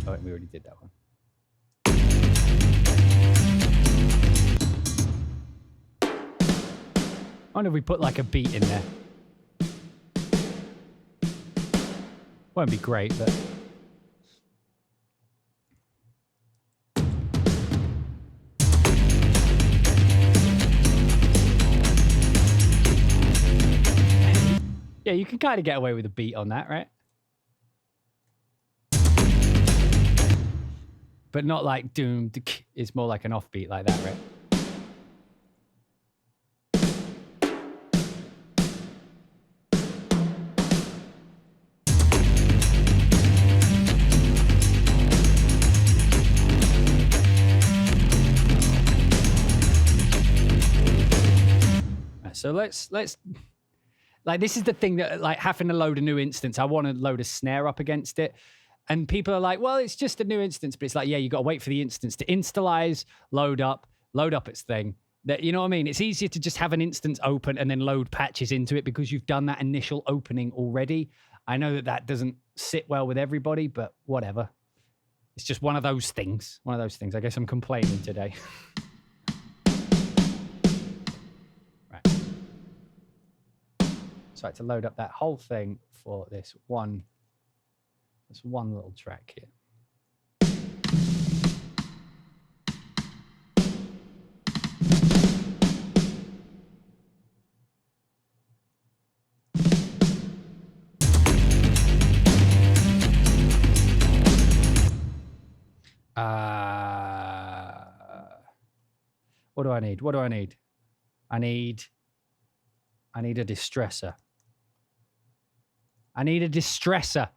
Oh, we already did that one. I wonder if we put like a beat in there. Won't be great, but... Yeah, you can kind of get away with a beat on that, right? But not like doom. It's more like an offbeat like that, right? So let's like, this is the thing that, like, having to load a new instance, I want to load a snare up against it. And people are like, well, it's just a new instance. But it's like, yeah, you got to wait for the instance to instalize, load up its thing. That, you know what I mean? It's easier to just have an instance open and then load patches into it because you've done that initial opening already. I know that that doesn't sit well with everybody, but whatever. It's just one of those things. One of those things. I guess I'm complaining today. So I had to load up that whole thing for this one little track here. What do I need? What do I need? I need a distressor. I need a distressor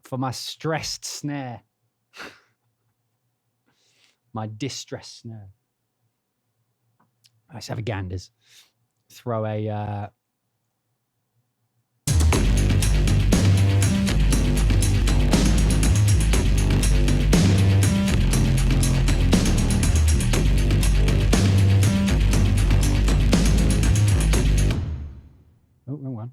for my stressed snare. My distressed snare. Let's have a ganders. Throw a... Oh, wrong one.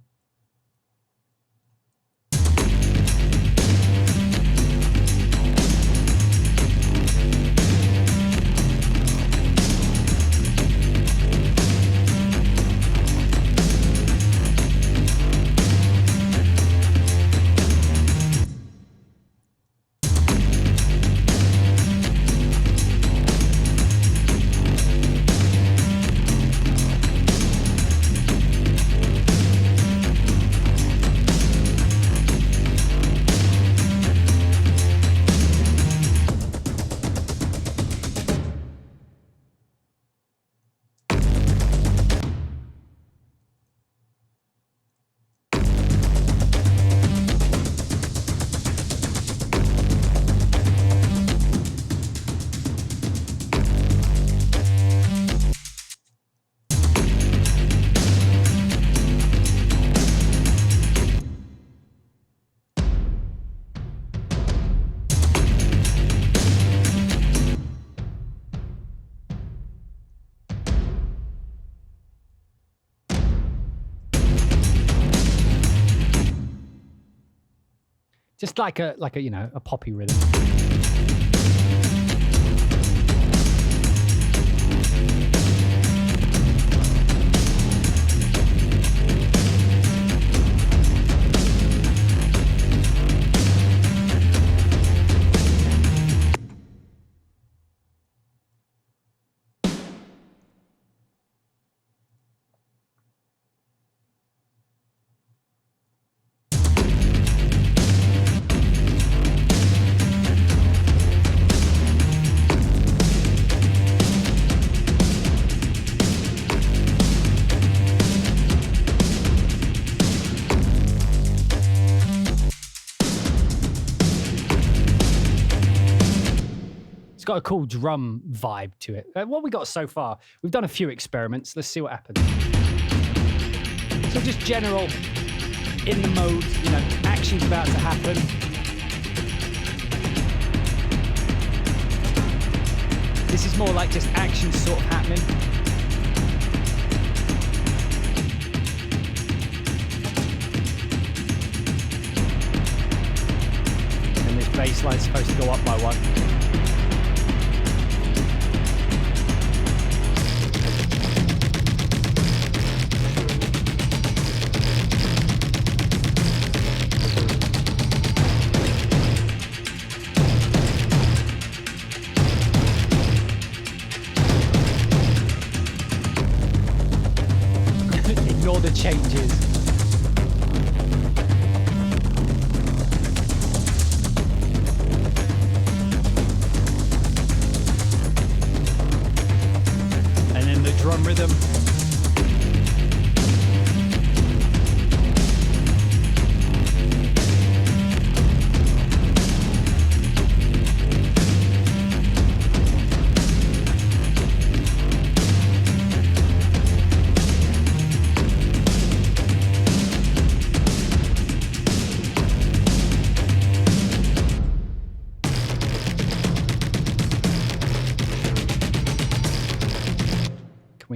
Just like a you know, a poppy rhythm. Got a cool drum vibe to it. What we got so far, we've done a few experiments. Let's see what happens. So just general in the mode, you know, action's about to happen. This is more like just action sort of happening. And this bass line's supposed to go up by one. Ignore the changes. And then the drum rhythm.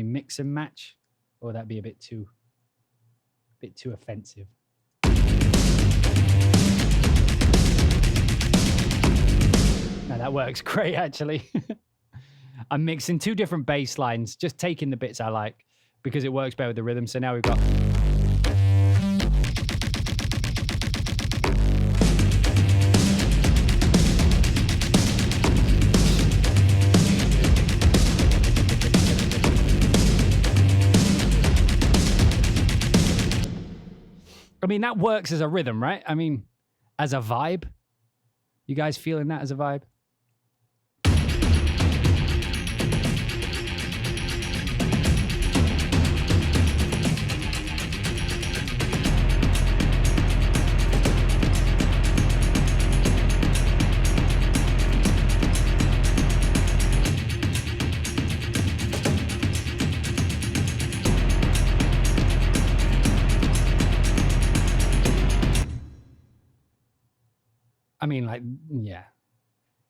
Mix and match, or would that be a bit too offensive? No, that works great actually. I'm mixing two different bass lines, just taking the bits I like because it works better with the rhythm. So now we've got I mean, that works as a rhythm, right? I mean, as a vibe. You guys feeling that as a vibe? I mean, like, yeah.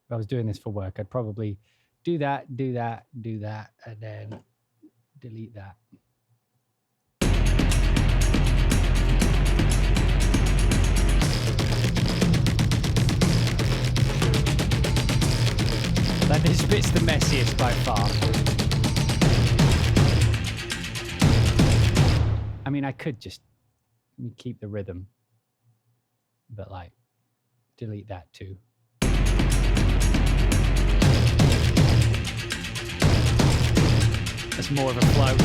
If I was doing this for work, I'd probably do that, and then delete that. Like, this bit's the messiest by far. I mean, I could just keep the rhythm, but like, delete that too. That's more of a flow.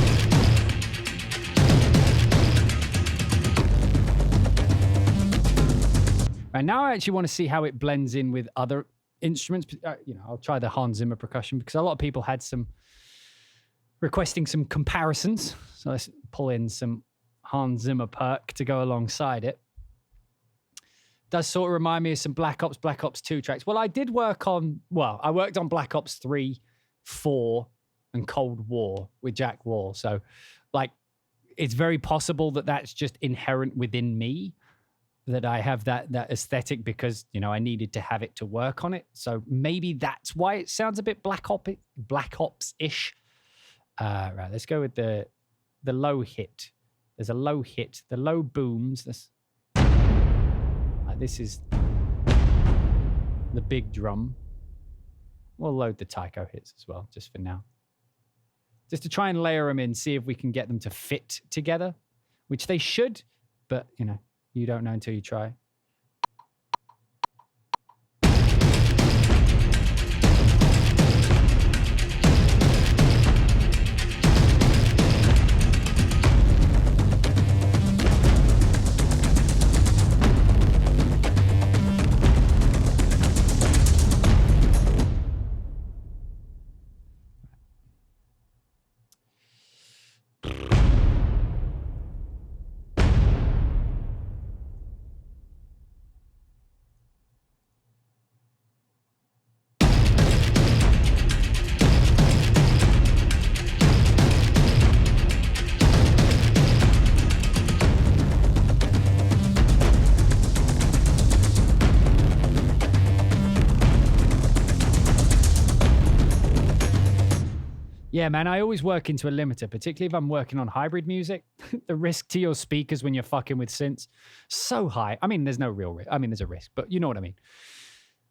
Right, now I actually want to see how it blends in with other instruments. You know, I'll try the Hans Zimmer percussion because a lot of people had some requesting some comparisons. So let's pull in some Hans Zimmer perk to go alongside it. Does sort of remind me of some Black Ops 2 tracks. Well, I did work on, I worked on Black Ops 3, 4, and Cold War with Jack Wall. So, like, it's very possible that that's just inherent within me, that I have that aesthetic because, you know, I needed to have it to work on it. So maybe that's why it sounds a bit Black Ops-ish. Right, let's go with the low hit. There's a low hit. The low booms. This is the big drum. We'll load the taiko hits as well, just for now. Just to try and layer them in, see if we can get them to fit together, which they should, but, you know, you don't know until you try. Yeah, man, I always work into a limiter, particularly if I'm working on hybrid music. The risk to your speakers when you're fucking with synths, so high. I mean, there's no real risk. I mean, there's a risk, but you know what I mean.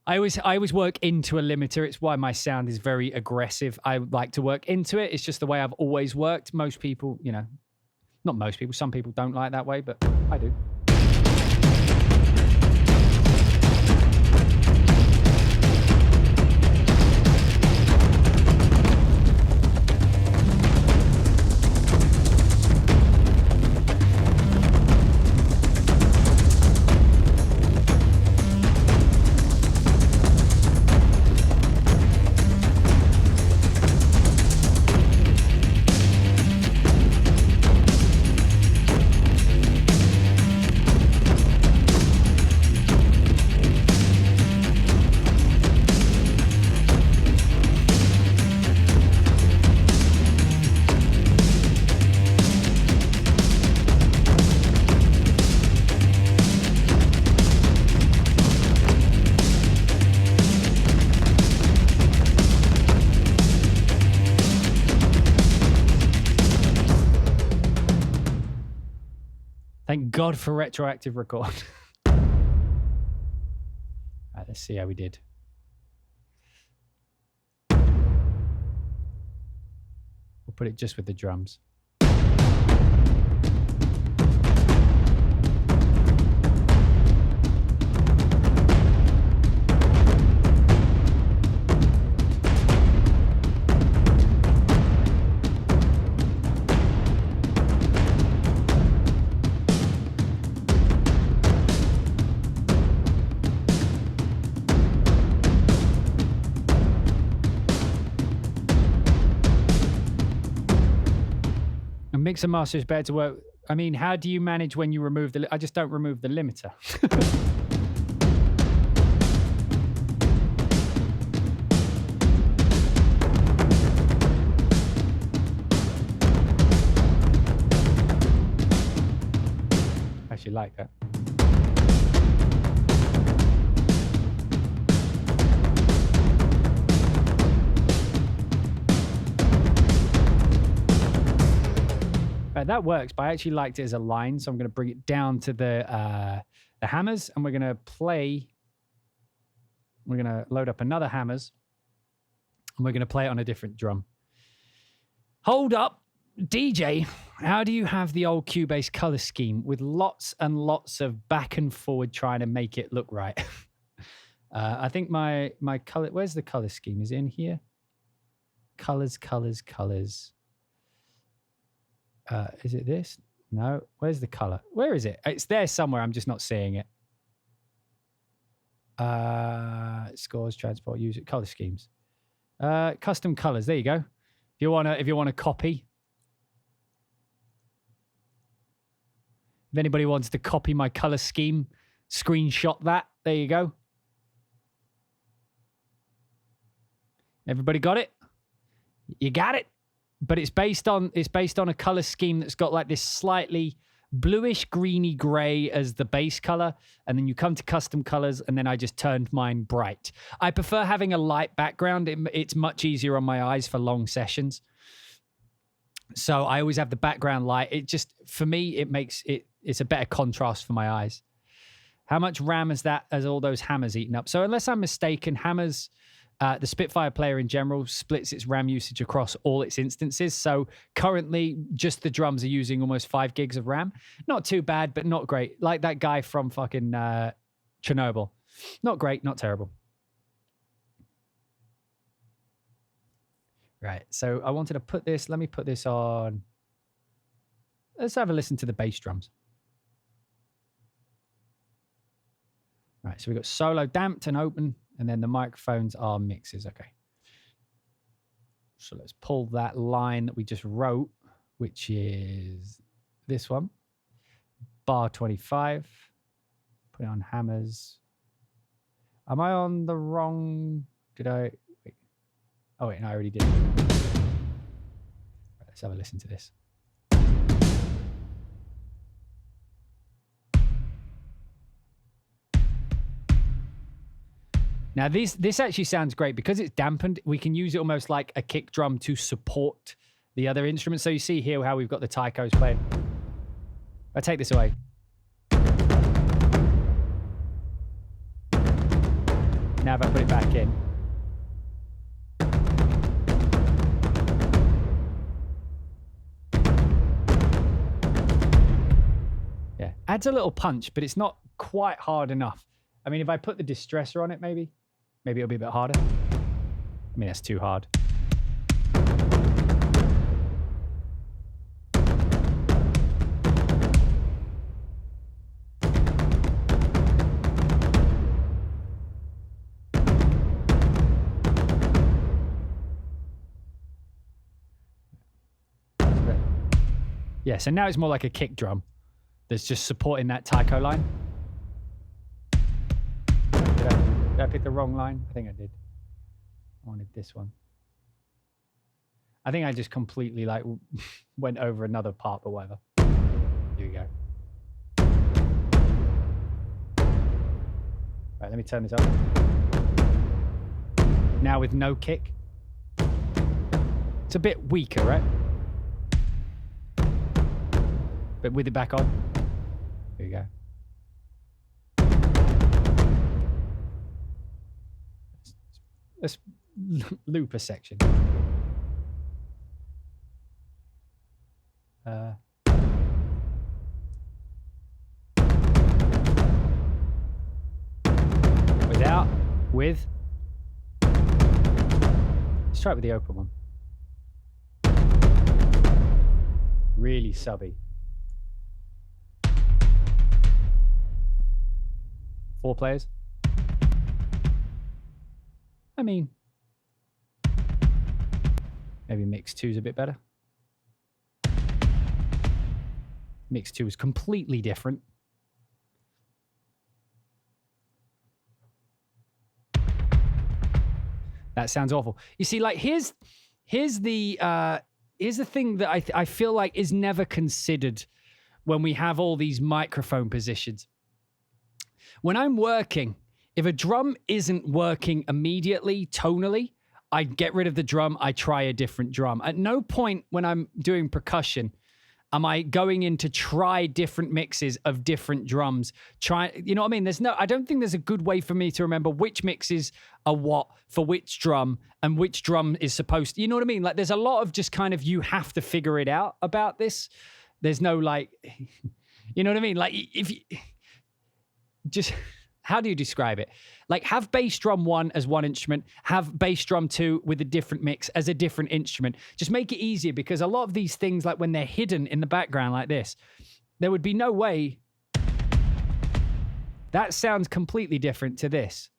I always work into a limiter. It's why my sound is very aggressive. I like to work into it. It's just the way I've always worked. Most people, you know, not most people, some people don't like that way, but I do. Thank God for retroactive record. All right, let's see how we did. We'll put it just with the drums. Mix and master is better to work. I mean, how do you manage when you remove the... I just don't remove the limiter. I actually like that. That works, but I actually liked it as a line, so I'm going to bring it down to the hammers, and we're going to play. We're going to load up another hammers, and we're going to play it on a different drum. Hold up, DJ. How do you have the old Cubase color scheme with lots and lots of back and forward trying to make it look right? I think my color. Where's the color scheme? Is it in here? Colors. Is it this? No. Where's the color? Where is it? It's there somewhere. I'm just not seeing it. Scores, transport, use it, color schemes. Custom colors. There you go. If you wanna copy. If anybody wants to copy my color scheme, screenshot that. There you go. Everybody got it? You got it? But it's based on a color scheme that's got like this slightly bluish greeny gray as the base color, and then you come to custom colors, and then I just turned mine bright. I prefer having a light background. It's much easier on my eyes for long sessions. So I always have the background light. It just, for me, it makes it's a better contrast for my eyes. How much RAM has all those hammers eaten up? So unless I'm mistaken, hammers, the Spitfire player in general splits its RAM usage across all its instances. So currently, just the drums are using almost 5 gigs of RAM. Not too bad, but not great. Like that guy from fucking Chernobyl. Not great, not terrible. Right, so I wanted to put this. Let me put this on. Let's have a listen to the bass drums. Right, so we've got solo damped and open, and then the microphones are mixes. Okay. So let's pull that line that we just wrote, which is this one. Bar 25. Put it on hammers. Am I on the wrong... Did I... Wait. Oh, wait, no, I already did. Right, let's have a listen to this. Now, this actually sounds great because it's dampened. We can use it almost like a kick drum to support the other instruments. So you see here how we've got the taikos playing. If I take this away. Now if I put it back in. Yeah, adds a little punch, but it's not quite hard enough. I mean, if I put the distressor on it, maybe it'll be a bit harder. I mean, that's too hard. Yeah, so now it's more like a kick drum that's just supporting that taiko line. Did I pick the wrong line? I think I did. I wanted this one. I think I just completely like went over another part, but whatever. Here we go. Right, let me turn this up. Now with no kick. It's a bit weaker, right? But with it back on. Here we go. Let's loop a section. Without, with. Let's try it with the open one. Really subby. 4 players. I mean, maybe mix 2 is a bit better. Mix 2 is completely different. That sounds awful. You see, like here's the thing that I feel like is never considered when we have all these microphone positions. When I'm working, if a drum isn't working immediately, tonally, I get rid of the drum, I try a different drum. At no point when I'm doing percussion am I going in to try different mixes of different drums. You know what I mean? I don't think there's a good way for me to remember which mixes are what for which drum and which drum is supposed to, you know what I mean? Like there's a lot of just kind of, you have to figure it out about this. There's no like, you know what I mean? Like if you just... How do you describe it? Like have bass drum 1 as one instrument, have bass drum 2 with a different mix as a different instrument. Just make it easier because a lot of these things, like when they're hidden in the background like this, there would be no way. That sounds completely different to this.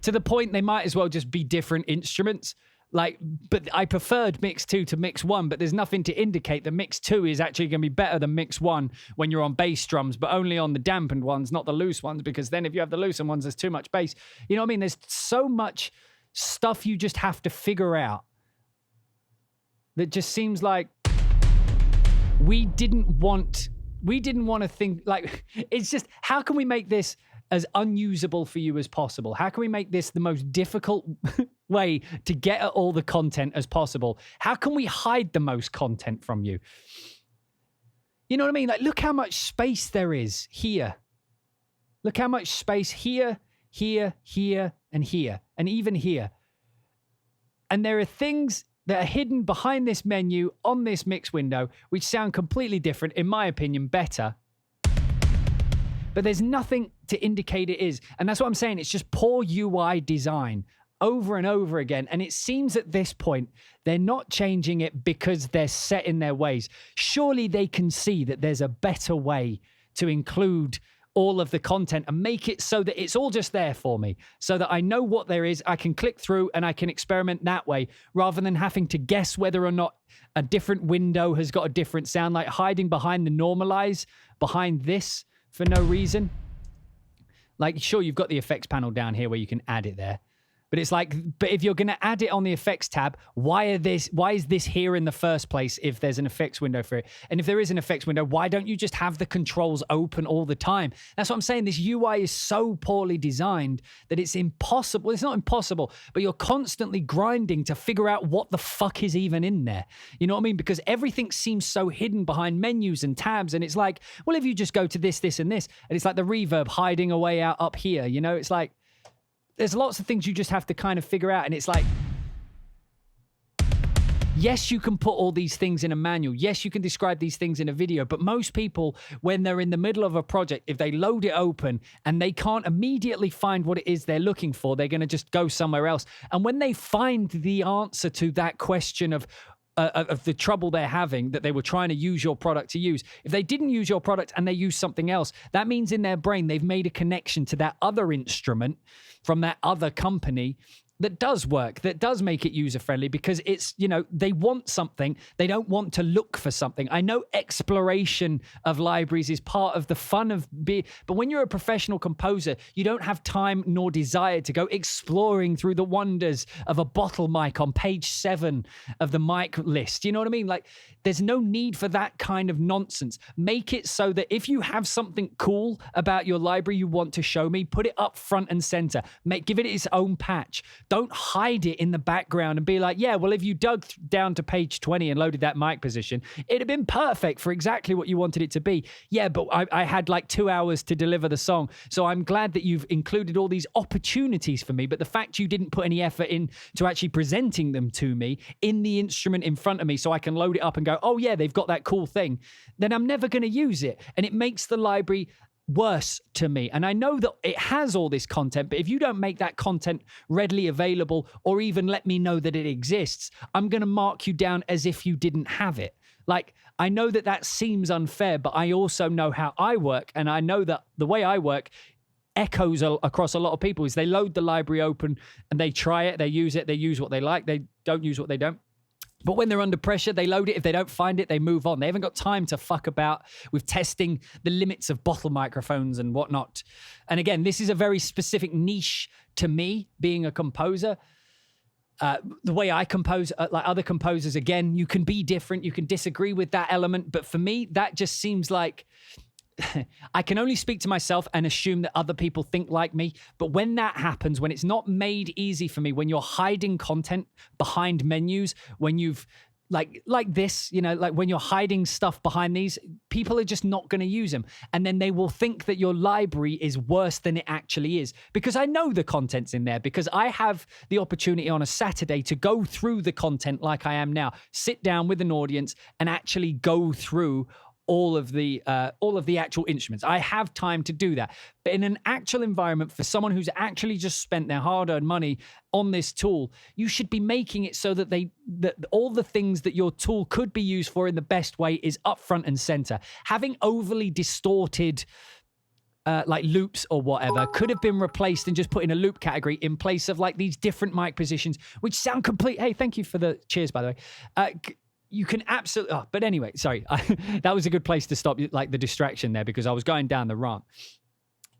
To the point they might as well just be different instruments. Like, but I preferred mix 2 to mix 1, but there's nothing to indicate that mix 2 is actually going to be better than mix 1 when you're on bass drums, but only on the dampened ones, not the loose ones, because then if you have the loosened ones, there's too much bass. You know what I mean? There's so much stuff you just have to figure out that just seems like we didn't want to think, like, it's just, how can we make this as unusable for you as possible? How can we make this the most difficult way to get at all the content as possible? How can we hide the most content from you? You know what I mean? Like, look how much space there is here. Look how much space here, here, here, and here, and even here. And there are things that are hidden behind this menu on this mix window, which sound completely different, in my opinion, better. But there's nothing to indicate it is. And that's what I'm saying. It's just poor UI design over and over again. And it seems at this point, they're not changing it because they're set in their ways. Surely they can see that there's a better way to include all of the content and make it so that it's all just there for me, so that I know what there is, I can click through and I can experiment that way, rather than having to guess whether or not a different window has got a different sound, like hiding behind the normalize behind this for no reason. Like, sure, you've got the effects panel down here where you can add it there. But it's like, but if you're going to add it on the effects tab, why is this here in the first place if there's an effects window for it? And if there is an effects window, why don't you just have the controls open all the time? That's what I'm saying. This UI is so poorly designed that it's impossible. It's not impossible, but you're constantly grinding to figure out what the fuck is even in there. You know what I mean? Because everything seems so hidden behind menus and tabs. And it's like, well, if you just go to this, this, and this, and it's like the reverb hiding away out up here, you know, it's like, there's lots of things you just have to kind of figure out. And it's like, yes, you can put all these things in a manual. Yes, you can describe these things in a video. But most people, when they're in the middle of a project, if they load it open and they can't immediately find what it is they're looking for, they're going to just go somewhere else. And when they find the answer to that question of the trouble they're having, that they were trying to use your product to use, if they didn't use your product and they use something else, that means in their brain they've made a connection to that other instrument from that other company that does work, that does make it user-friendly, because it's, you know, they want something. They don't want to look for something. I know exploration of libraries is part of the fun of but when you're a professional composer, you don't have time nor desire to go exploring through the wonders of a bottle mic on page 7 of the mic list. You know what I mean? Like, there's no need for that kind of nonsense. Make it so that if you have something cool about your library you want to show me, put it up front and center. Give it its own patch. Don't hide it in the background and be like, yeah, well, if you dug down to page 20 and loaded that mic position, it'd have been perfect for exactly what you wanted it to be. Yeah, but I had like 2 hours to deliver the song. So I'm glad that you've included all these opportunities for me. But the fact you didn't put any effort in to actually presenting them to me in the instrument in front of me so I can load it up and go, oh yeah, they've got that cool thing, then I'm never going to use it. And it makes the library worse to me. And I know that it has all this content, but if you don't make that content readily available or even let me know that it exists, I'm going to mark you down as if you didn't have it. Like, I know that that seems unfair, but I also know how I work. And I know that the way I work echoes across a lot of people is they load the library open and they try it, they use what they like, they don't use what they don't. But when they're under pressure, they load it. If they don't find it, they move on. They haven't got time to fuck about with testing the limits of bottle microphones and whatnot. And again, this is a very specific niche to me, being a composer. The way I compose, like other composers, again, you can be different. You can disagree with that element. But for me, that just seems like I can only speak to myself and assume that other people think like me. But when that happens, when it's not made easy for me, when you're hiding content behind menus, when you've like this, you know, like when you're hiding stuff behind these, people are just not going to use them. And then they will think that your library is worse than it actually is. Because I know the content's in there, because I have the opportunity on a Saturday to go through the content like I am now, sit down with an audience and actually go through all of the actual instruments. I have time to do that. But in an actual environment, for someone who's actually just spent their hard-earned money on this tool, you should be making it so that that all the things that your tool could be used for in the best way is up front and center. Having overly distorted like loops or whatever could have been replaced and just put in a loop category in place of like these different mic positions, which sound complete. Hey, thank you for the cheers, by the way. You can absolutely, but anyway, sorry. That was a good place to stop, like the distraction there, because I was going down the rant.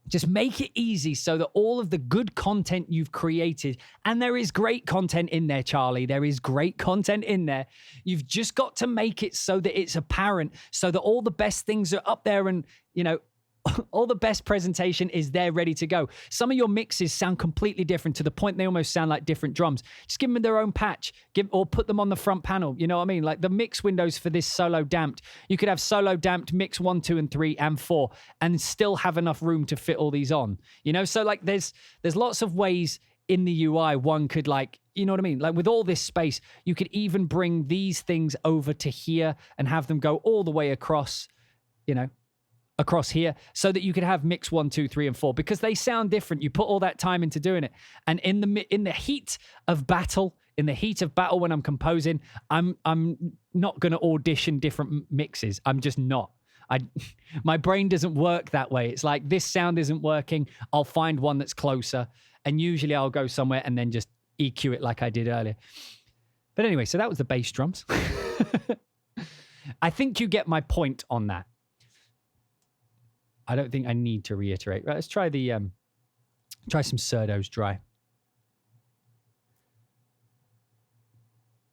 Just make it easy so that all of the good content you've created, and there is great content in there, Charlie, there is great content in there. You've just got to make it so that it's apparent, so that all the best things are up there and, you know, all the best presentation is there ready to go. Some of your mixes sound completely different to the point they almost sound like different drums. Just give them their own patch, or put them on the front panel. You know what I mean? Like the mix windows for this solo damped. You could have solo damped mix 1, 2, and 3, and 4, and still have enough room to fit all these on. You know, so like there's lots of ways in the UI one could, like, you know what I mean? Like with all this space, you could even bring these things over to here and have them go all the way across, you know, across here, so that you could have mix 1, 2, 3, and 4, because they sound different. You put all that time into doing it, and in the heat of battle, when I'm composing, I'm not going to audition different mixes. I'm just not. My brain doesn't work that way. It's like, this sound isn't working, I'll find one that's closer, and usually I'll go somewhere and then just EQ it like I did earlier. But anyway, so that was the bass drums. I think you get my point on that. I don't think I need to reiterate. Right, let's try try some Surdos dry.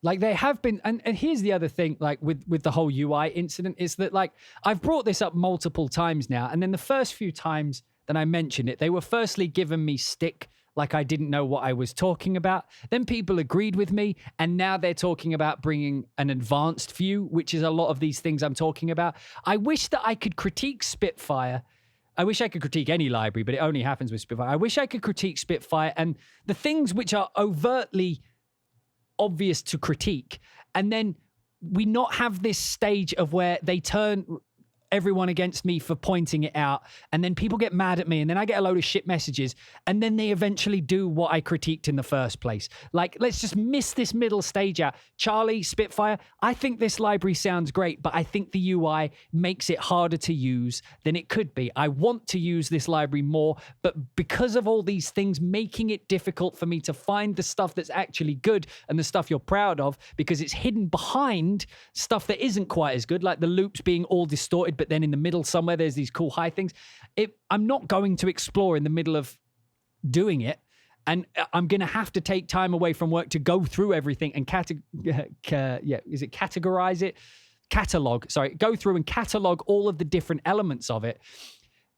Like they have been, and here's the other thing, like with the whole UI incident, is that like I've brought this up multiple times now, and then the first few times that I mentioned it, they were firstly giving me stick, like I didn't know what I was talking about. Then people agreed with me, and now they're talking about bringing an advanced view, which is a lot of these things I'm talking about. I wish that I could critique Spitfire. I wish I could critique any library, but it only happens with Spitfire. I wish I could critique Spitfire and the things which are overtly obvious to critique, and then we not have this stage of where they turn everyone against me for pointing it out, and then people get mad at me, and then I get a load of shit messages, and then they eventually do what I critiqued in the first place. Like, let's just miss this middle stage out. Charlie, Spitfire, I think this library sounds great, but I think the UI makes it harder to use than it could be. I want to use this library more, but because of all these things making it difficult for me to find the stuff that's actually good and the stuff you're proud of, because it's hidden behind stuff that isn't quite as good, like the loops being all distorted, but then in the middle somewhere there's these cool high things. I'm not going to explore in the middle of doing it, and I'm going to have to take time away from work to go through everything and categorize it? Catalog, sorry. Go through and catalog all of the different elements of it.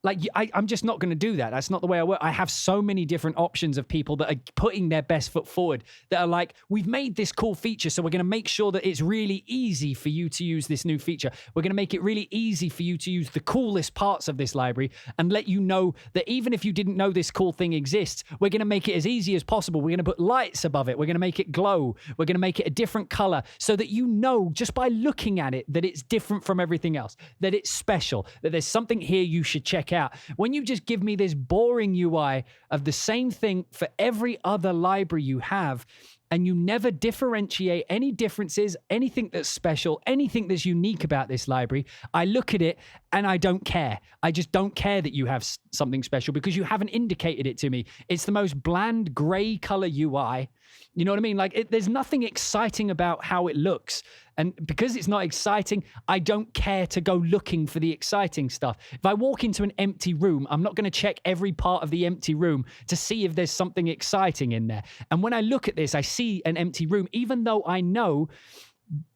Like, I'm just not going to do that. That's not the way I work. I have so many different options of people that are putting their best foot forward, that are like, we've made this cool feature, so we're going to make sure that it's really easy for you to use this new feature. We're going to make it really easy for you to use the coolest parts of this library, and let you know that even if you didn't know this cool thing exists, we're going to make it as easy as possible. We're going to put lights above it. We're going to make it glow. We're going to make it a different color, so that you know just by looking at it that it's different from everything else, that it's special, that there's something here you should check out. When you just give me this boring UI of the same thing for every other library you have, and you never differentiate any differences, anything that's special, anything that's unique about this library, I look at it and I don't care. I just don't care that you have something special, because you haven't indicated it to me. It's the most bland gray color UI. You know what I mean? Like, there's nothing exciting about how it looks. And because it's not exciting, I don't care to go looking for the exciting stuff. If I walk into an empty room, I'm not going to check every part of the empty room to see if there's something exciting in there. And when I look at this, I see an empty room, even though I know,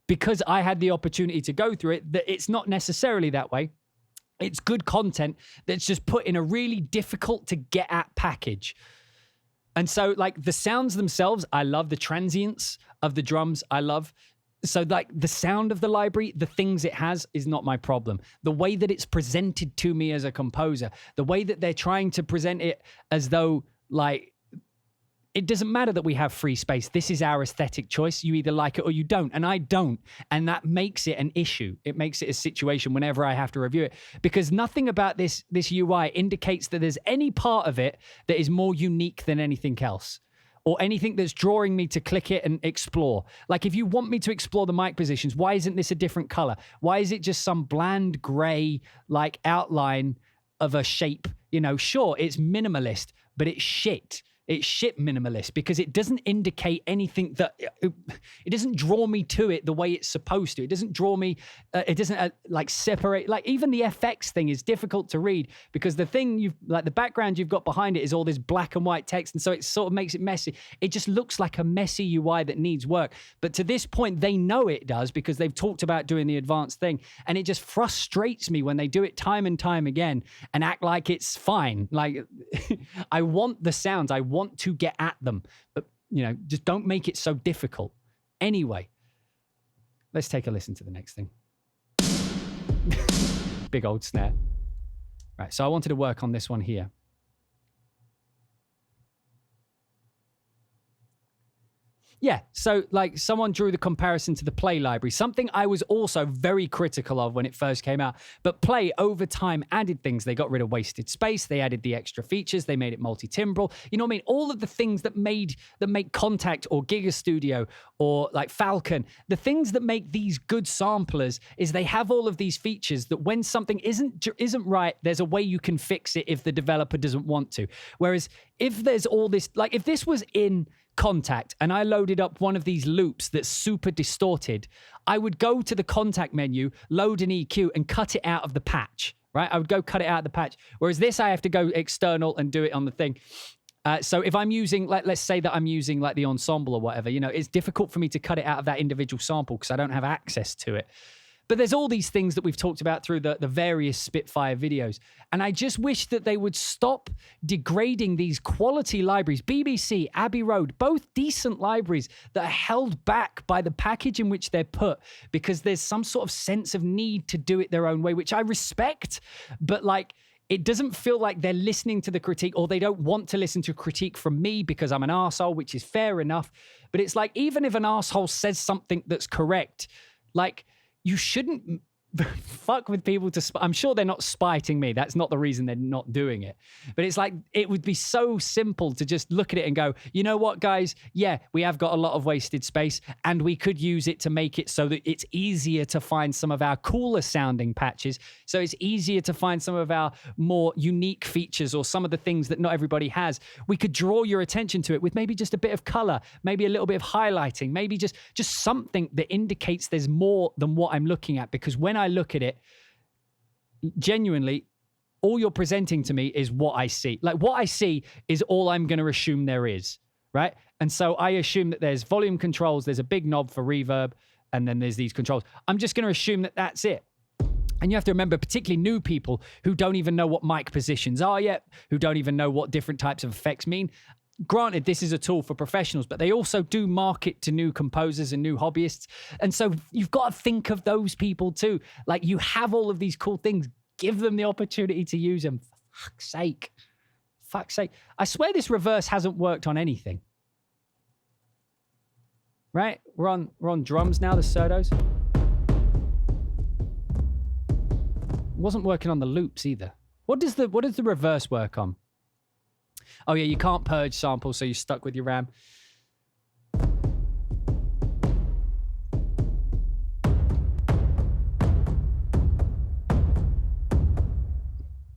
because I had the opportunity to go through it, that it's not necessarily that way. It's good content that's just put in a really difficult to get at package. And so, like, the sounds themselves, I love. The transients of the drums, I love. So, like, the sound of the library, the things it has is not my problem. The way that it's presented to me as a composer, the way that they're trying to present it as though, like, it doesn't matter that we have free space. This is our aesthetic choice. You either like it or you don't. And I don't. And that makes it an issue. It makes it a situation whenever I have to review it, because nothing about this UI indicates that there's any part of it that is more unique than anything else, or anything that's drawing me to click it and explore. Like, if you want me to explore the mic positions, why isn't this a different color? Why is it just some bland gray, like, outline of a shape? You know, sure, it's minimalist, but it's shit. It's shit minimalist because it doesn't indicate anything that it doesn't draw me to it the way it's supposed to. It doesn't draw me. It doesn't like separate. Like even the FX thing is difficult to read because the thing the background you've got behind it is all this black and white text, and so it sort of makes it messy. It just looks like a messy UI that needs work. But to this point, they know it does because they've talked about doing the advanced thing, and it just frustrates me when they do it time and time again and act like it's fine. Like I want the sounds. I want to get at them, but just don't make it so difficult. Anyway, let's take a listen to the next thing. Big old snare. Right, so I wanted to work on this one here. Yeah, so like someone drew the comparison to the Play library, something I was also very critical of when it first came out. But Play over time added things. They got rid of wasted space. They added the extra features. They made it multi-timbral. You know what I mean? All of the things that make Contact or Giga Studio or like Falcon, the things that make these good samplers is they have all of these features that when something isn't right, there's a way you can fix it if the developer doesn't want to. Whereas if there's all this, like if this was in Contact and I loaded up one of these loops that's super distorted, I would go to the Contact menu, load an EQ and cut it out of the patch, right? I would go cut it out of the patch. Whereas this, I have to go external and do it on the thing. So if I'm using, let's say that I'm using like the Ensemble or whatever, it's difficult for me to cut it out of that individual sample because I don't have access to it. But there's all these things that we've talked about through the various Spitfire videos. And I just wish that they would stop degrading these quality libraries. BBC, Abbey Road, both decent libraries that are held back by the package in which they're put because there's some sort of sense of need to do it their own way, which I respect. But like, it doesn't feel like they're listening to the critique, or they don't want to listen to critique from me because I'm an arsehole, which is fair enough. But it's like, even if an arsehole says something that's correct, like, you shouldn't fuck with people I'm sure they're not spiting me. That's not the reason they're not doing it. But it's like, it would be so simple to just look at it and go, you know what, guys? Yeah, we have got a lot of wasted space and we could use it to make it so that it's easier to find some of our cooler sounding patches. So it's easier to find some of our more unique features or some of the things that not everybody has. We could draw your attention to it with maybe just a bit of color, maybe a little bit of highlighting, maybe just something that indicates there's more than what I'm looking at. Because when I look at it, genuinely, all you're presenting to me is what I see. Like, what I see is all I'm going to assume there is, right? And so I assume that there's volume controls, there's a big knob for reverb, and then there's these controls. I'm just going to assume that that's it. And you have to remember, particularly new people who don't even know what mic positions are yet, who don't even know what different types of effects mean. Granted, this is a tool for professionals, but they also do market to new composers and new hobbyists. And so you've got to think of those people too. Like, you have all of these cool things. Give them the opportunity to use them. For fuck's sake. Fuck's sake. I swear this reverse hasn't worked on anything. Right? We're on drums now, the surdos. Wasn't working on the loops either. What does the reverse work on? Oh yeah, you can't purge samples, so you're stuck with your RAM.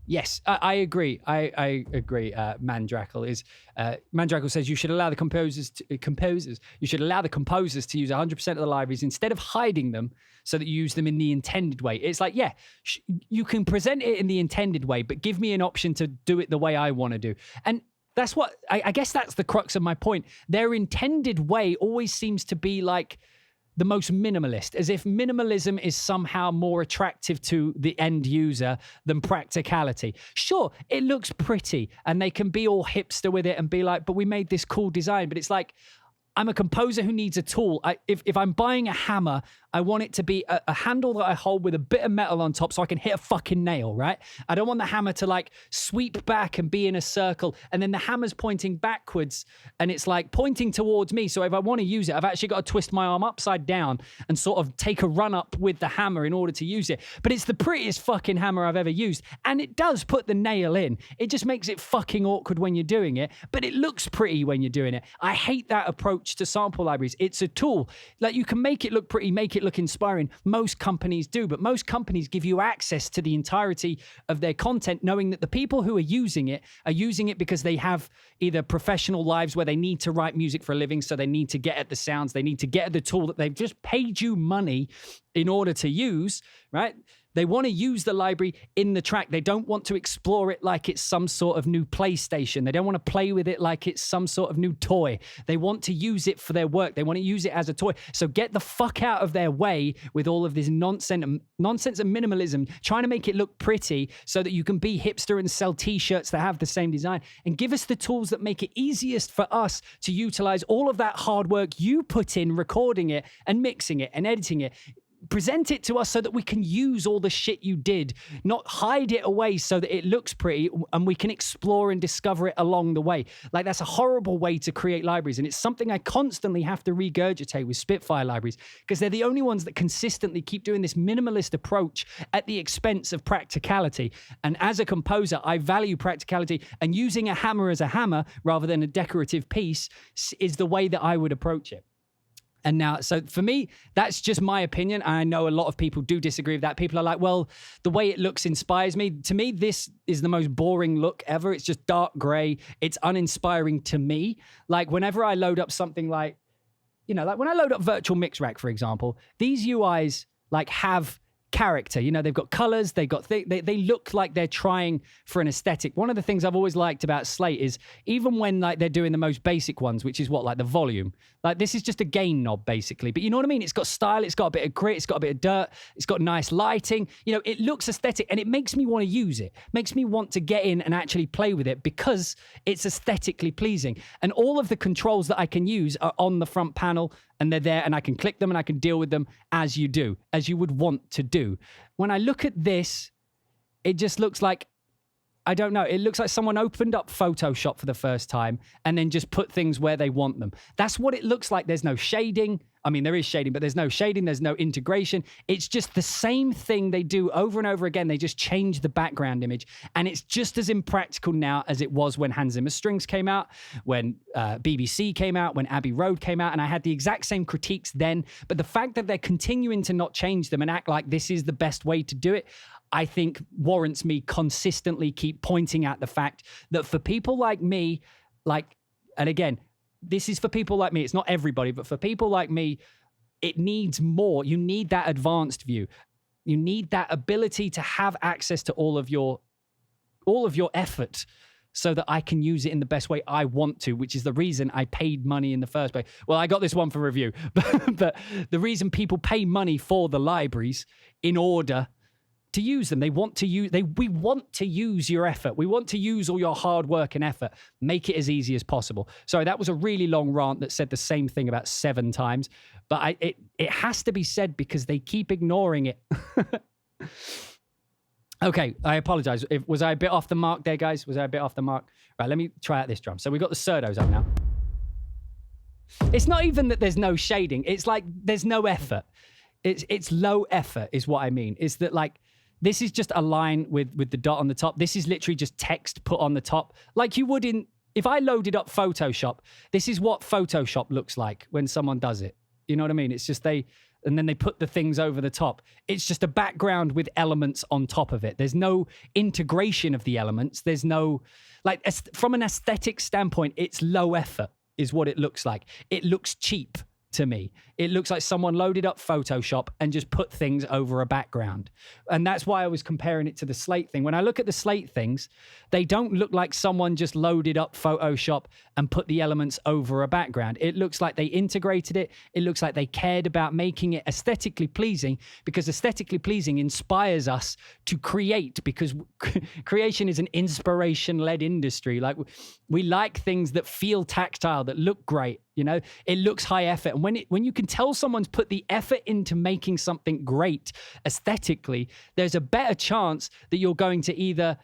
Yes, I agree. I agree. Mandrackle says you should allow the composers. You should allow the composers to use 100% of the libraries instead of hiding them, so that you use them in the intended way. It's like, yeah, you can present it in the intended way, but give me an option to do it the way I want to do. And that's what I guess that's the crux of my point. Their intended way always seems to be like the most minimalist, as if minimalism is somehow more attractive to the end user than practicality. Sure, it looks pretty and they can be all hipster with it and be like, but we made this cool design. But it's like, I'm a composer who needs a tool. If I'm buying a hammer, I want it to be a handle that I hold with a bit of metal on top so I can hit a fucking nail, right? I don't want the hammer to like sweep back and be in a circle and then the hammer's pointing backwards and it's like pointing towards me. So if I want to use it, I've actually got to twist my arm upside down and sort of take a run up with the hammer in order to use it. But it's the prettiest fucking hammer I've ever used. And it does put the nail in. It just makes it fucking awkward when you're doing it, but it looks pretty when you're doing it. I hate that approach approach to sample libraries. It's a tool. Like, you can make it look pretty, make it look inspiring. Most companies do, but most companies give you access to the entirety of their content, knowing that the people who are using it because they have either professional lives where they need to write music for a living, so they need to get at the sounds, they need to get at the tool that they've just paid you money in order to use, right? They want to use the library in the track. They don't want to explore it like it's some sort of new PlayStation. They don't want to play with it like it's some sort of new toy. They want to use it for their work. They want to use it as a toy. So get the fuck out of their way with all of this nonsense and minimalism, trying to make it look pretty so that you can be hipster and sell t-shirts that have the same design, and give us the tools that make it easiest for us to utilize all of that hard work you put in recording it and mixing it and editing it. Present it to us so that we can use all the shit you did, not hide it away so that it looks pretty and we can explore and discover it along the way. Like, that's a horrible way to create libraries. And it's something I constantly have to regurgitate with Spitfire libraries, because they're the only ones that consistently keep doing this minimalist approach at the expense of practicality. And as a composer, I value practicality, and using a hammer as a hammer rather than a decorative piece is the way that I would approach it. And now, so for me, that's just my opinion. I know a lot of people do disagree with that. People are like, well, the way it looks inspires me. To me, this is the most boring look ever. It's just dark gray. It's uninspiring to me. Like, whenever I load up something like, like when I load up Virtual Mix Rack, for example, these UIs like have character. They've got colors, they look like they're trying for an aesthetic. One of the things I've always liked about Slate is, even when like they're doing the most basic ones, which is like the volume, like this is just a gain knob basically, but you know what I mean? It's got style, it's got a bit of grit, it's got a bit of dirt, it's got nice lighting, it looks aesthetic, and it makes me want to use it, makes me want to get in and actually play with it because it's aesthetically pleasing. And all of the controls that I can use are on the front panel, and they're there, and I can click them and I can deal with them as you would want to do. When I look at this, it just looks like, I don't know, it looks like someone opened up Photoshop for the first time and then just put things where they want them. That's what it looks like. There's no shading. I mean, there is shading, but there's no shading. There's no integration. It's just the same thing they do over and over again. They just change the background image. And it's just as impractical now as it was when Hans Zimmer Strings came out, when BBC came out, when Abbey Road came out. And I had the exact same critiques then. But the fact that they're continuing to not change them and act like this is the best way to do it, I think warrants me consistently keep pointing out the fact that for people like me, and again, this is for people like me, it's not everybody, but for people like me, it needs more. You need that advanced view. You need that ability to have access to all of your effort so that I can use it in the best way I want to, which is the reason I paid money in the first place. Well, I got this one for review, but the reason people pay money for the libraries in order to use them. We want to use your effort. We want to use all your hard work and effort. Make it as easy as possible. Sorry, that was a really long rant that said the same thing about 7 times, but it has to be said because they keep ignoring it. Okay, I apologize. Was I a bit off the mark there, guys? Was I a bit off the mark? Right, let me try out this drum. So we got the surdos up now. It's not even that there's no shading. It's like there's no effort. It's low effort is what I mean. Is that like, this is just a line with the dot on the top. This is literally just text put on the top. Like you would if I loaded up Photoshop, this is what Photoshop looks like when someone does it. You know what I mean? It's just and then they put the things over the top. It's just a background with elements on top of it. There's no integration of the elements. There's no, from an aesthetic standpoint, it's low effort is what it looks like. It looks cheap to me. It looks like someone loaded up Photoshop and just put things over a background. And that's why I was comparing it to the Slate thing. When I look at the Slate things, they don't look like someone just loaded up Photoshop and put the elements over a background. It looks like they integrated it. It looks like they cared about making it aesthetically pleasing, because aesthetically pleasing inspires us to create, because creation is an inspiration-led industry. Like, we like things that feel tactile, that look great. It looks high effort. And when you can tell someone's put the effort into making something great aesthetically, there's a better chance that you're going to either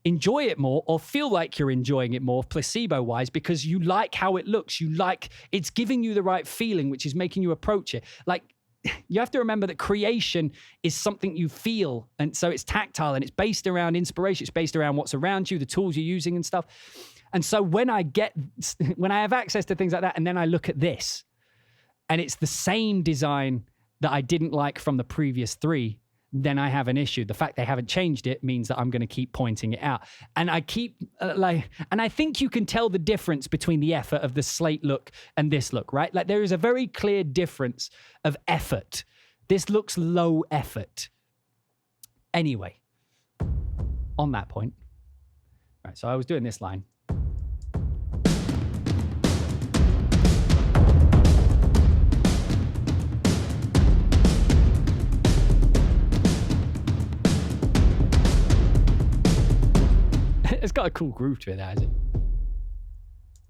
enjoy it more or feel like you're enjoying it more placebo-wise, because you like how it looks. It's giving you the right feeling, which is making you approach it. Like, you have to remember that creation is something you feel. And so it's tactile and it's based around inspiration. It's based around what's around you, the tools you're using and stuff. And so when I have access to things like that, and then I look at this, and it's the same design that I didn't like from the previous three, then I have an issue. The fact they haven't changed it means that I'm going to keep pointing it out. And I keep and I think you can tell the difference between the effort of the Slate look and this look, right? Like there is a very clear difference of effort. This looks low effort. Anyway, on that point, right, so I was doing this line. It's got a cool groove to it, that, has it?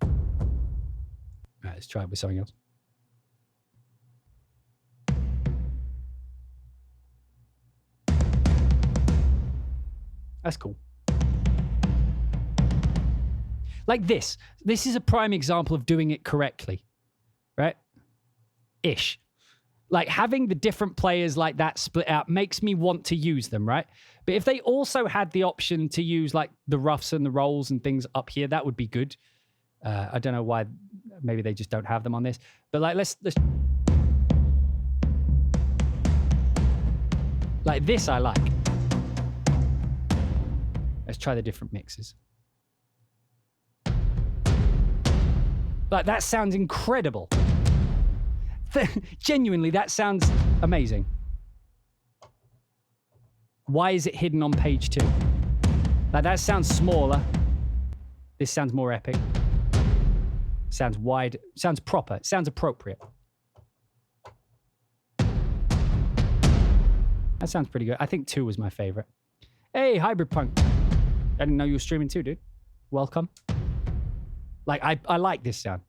All right, let's try it with something else. That's cool. Like this. This is a prime example of doing it correctly, right? Ish. Like having the different players like that split out makes me want to use them, right? But if they also had the option to use like the roughs and the rolls and things up here, that would be good. I don't know why. Maybe they just don't have them on this. But like, let's like this. I like. Let's try the different mixes. Like that sounds incredible. Genuinely, that sounds amazing. Why is it hidden on page 2? Like that sounds smaller. This sounds more epic. Sounds wide. Sounds proper. Sounds appropriate. That sounds pretty good. I think 2 was my favorite. Hey, Hybrid Punk. I didn't know you were streaming too, dude. Welcome. Like, I like this sound.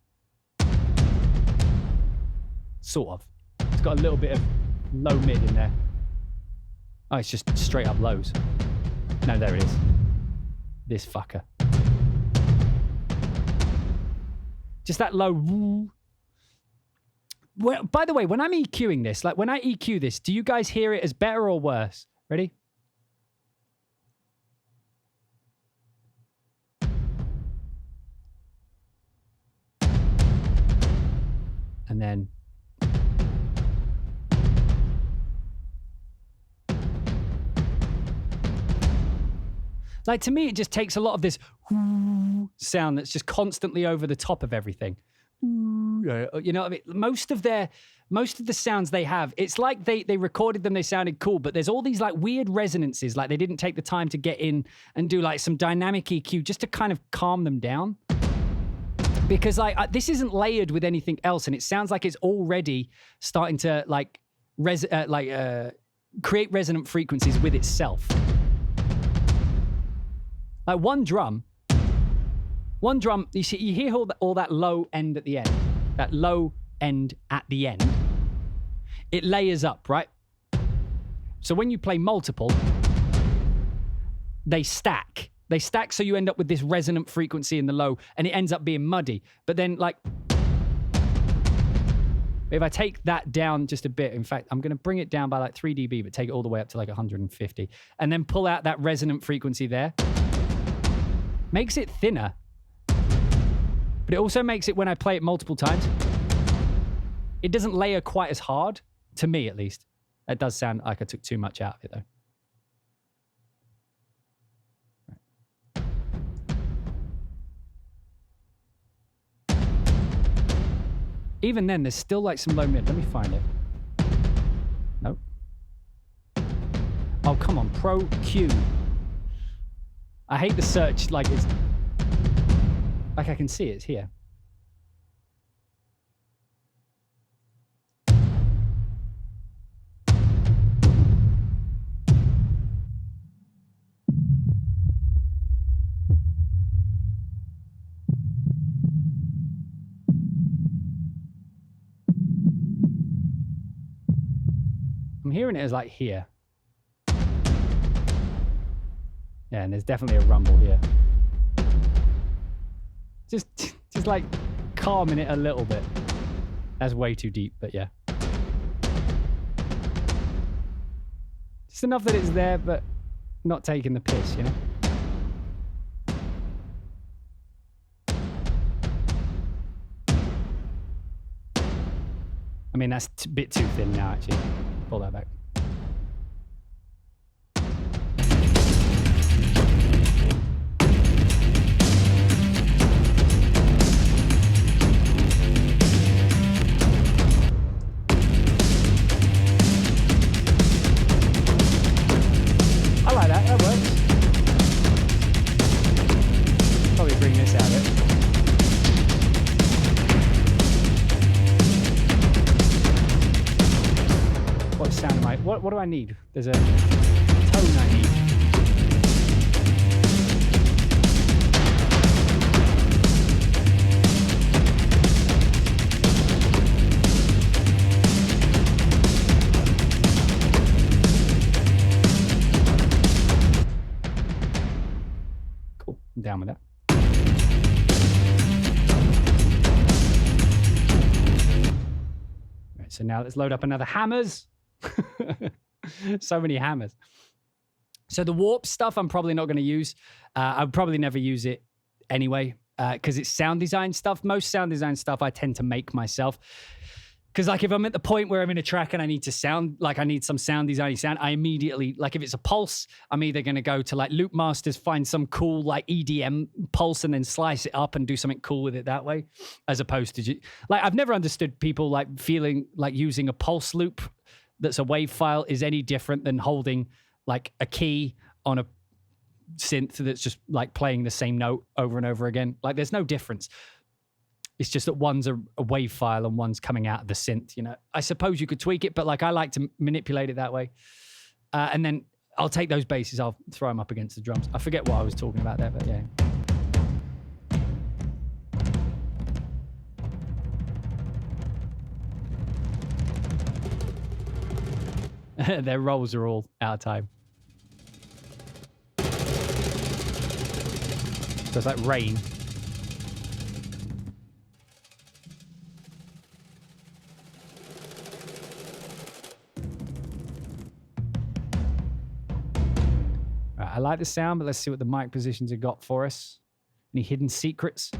Sort of. It's got a little bit of low mid in there. Oh, it's just straight up lows. No, there it is. This fucker. Just that low. Well, by the way, when I'm EQing this, like when I EQ this, do you guys hear it as better or worse? Ready? And then like to me, it just takes a lot of this sound that's just constantly over the top of everything. You know what I mean? Most of the sounds they have, it's like they recorded them, they sounded cool, but there's all these like weird resonances, like they didn't take the time to get in and do like some dynamic EQ just to kind of calm them down. Because like this isn't layered with anything else, and it sounds like it's already starting to like create resonant frequencies with itself. Like one drum, you see, you hear all that low end at the end, that low end at the end. It layers up, right? So when you play multiple, they stack. They stack, so you end up with this resonant frequency in the low, and it ends up being muddy. But then, like, if I take that down just a bit, in fact, I'm going to bring it down by like 3 dB, but take it all the way up to like 150, and then pull out that resonant frequency there. Makes it thinner, but it also makes it, when I play it multiple times, it doesn't layer quite as hard, to me at least. It does sound like I took too much out of it, though. Even then, there's still like some low mid. Let me find it. Nope. Oh, come on. Pro Q. I hate the search. Like it's like I can see it's here. I'm hearing it as like here. Yeah, and there's definitely a rumble here. Just like calming it a little bit. That's way too deep, but yeah. Just enough that it's there, but not taking the piss, you know? I mean, that's a bit too thin now, actually. Pull that back. I like that. That works. Probably bring this out of it. What sound am I? What do I need? There's a tone I need. Cool. I'm down with that. Right, so now let's load up another hammers. So many hammers. So the warp stuff I'm probably not going to use. I would probably never use it anyway because it's sound design stuff. Most sound design stuff I tend to make myself. Because like if I'm at the point where I'm in a track and I need to sound, like I need some sound design sound, I immediately, like if it's a pulse, I'm either going to go to like Loop Masters, find some cool like EDM pulse and then slice it up and do something cool with it that way. As opposed to, like I've never understood people like feeling like using a pulse loop that's a wave file is any different than holding like a key on a synth that's just like playing the same note over and over again. Like there's no difference. It's just that one's a wave file and one's coming out of the synth, you know. I suppose you could tweak it, but like I like to manipulate it that way. And then I'll take those basses, I'll throw them up against the drums. I forget what I was talking about there, but yeah. Their rolls are all out of time. So it's like rain. Right, I like the sound, but let's see what the mic positions have got for us. Any hidden secrets?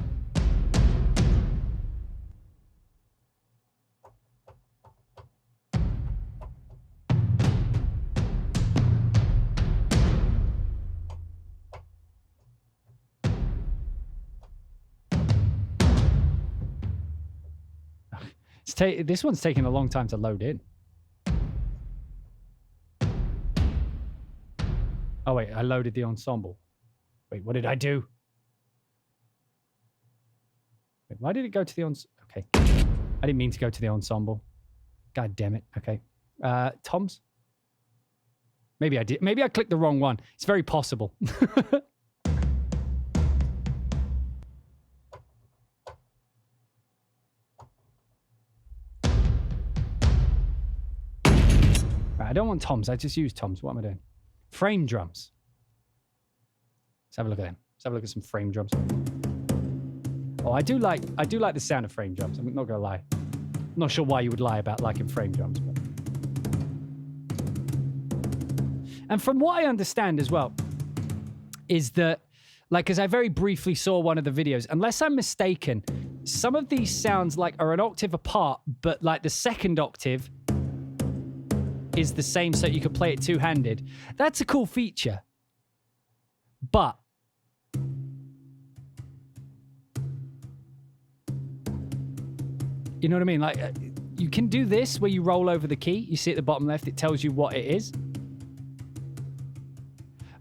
This one's taking a long time to load in. Oh, wait, I loaded the ensemble. Wait, what did I do? Wait, why did it go to the ensemble? Okay. I didn't mean to go to the ensemble. God damn it. Okay. Toms? Maybe I did. Maybe I clicked the wrong one. It's very possible. I don't want toms. I just use toms. What am I doing? Frame drums. Let's have a look at them. Let's have a look at some frame drums. Oh, I do like the sound of frame drums. I'm not gonna lie. I'm not sure why you would lie about liking frame drums. But... And from what I understand as well, is that, like, because I very briefly saw one of the videos, unless I'm mistaken, some of these sounds like are an octave apart, but like the second octave is the same, so you could play it two-handed. That's a cool feature. But you know what I mean? Like you can do this where you roll over the key. You see at the bottom left, it tells you what it is.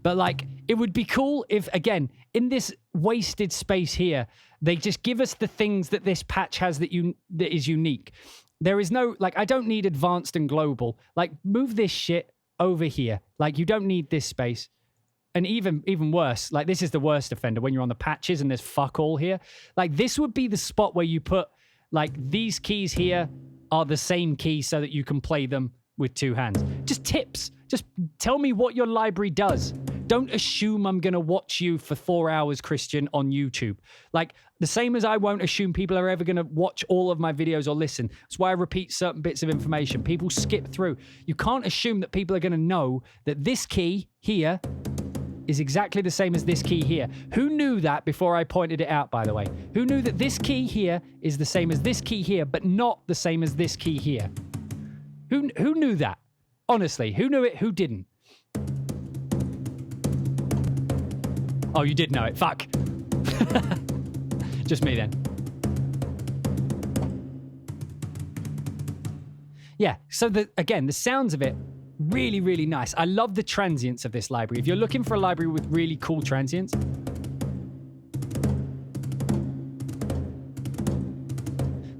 But like, it would be cool if, again, in this wasted space here, they just give us the things that this patch has that is unique. There is no, like, I don't need advanced and global. Like, move this shit over here. Like, you don't need this space. And even worse, like, this is the worst offender when you're on the patches and there's fuck all here. Like, this would be the spot where you put, like, these keys here are the same key so that you can play them with two hands. Just tips. Just tell me what your library does. Don't assume I'm going to watch you for 4 hours, Christian, on YouTube. Like, the same as I won't assume people are ever going to watch all of my videos or listen. That's why I repeat certain bits of information. People skip through. You can't assume that people are going to know that this key here is exactly the same as this key here. Who knew that before I pointed it out, by the way? Who knew that this key here is the same as this key here, but not the same as this key here? Who knew that? Honestly, who knew it? Who didn't? Oh, you did know it. Fuck. Just me then. Yeah, so again, the sounds of it, really, really nice. I love the transients of this library. If you're looking for a library with really cool transients,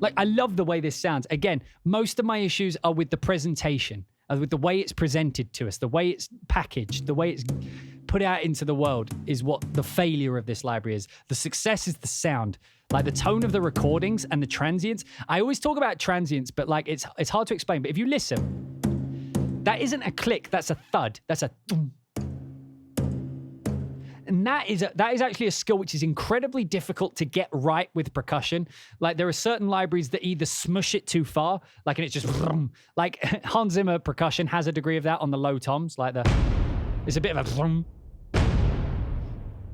like, I love the way this sounds. Again, most of my issues are with the presentation, with the way it's presented to us, the way it's packaged, the way it's put out into the world is what the failure of this library is. The success is the sound, like the tone of the recordings and the transients. I always talk about transients, but like it's hard to explain. But if you listen, that isn't a click, that's a thud, that's a thum. And that is actually a skill which is incredibly difficult to get right with percussion. Like, there are certain libraries that either smush it too far, like, and it's just vroom. Like Hans Zimmer percussion has a degree of that on the low toms, like it's a bit of a vroom.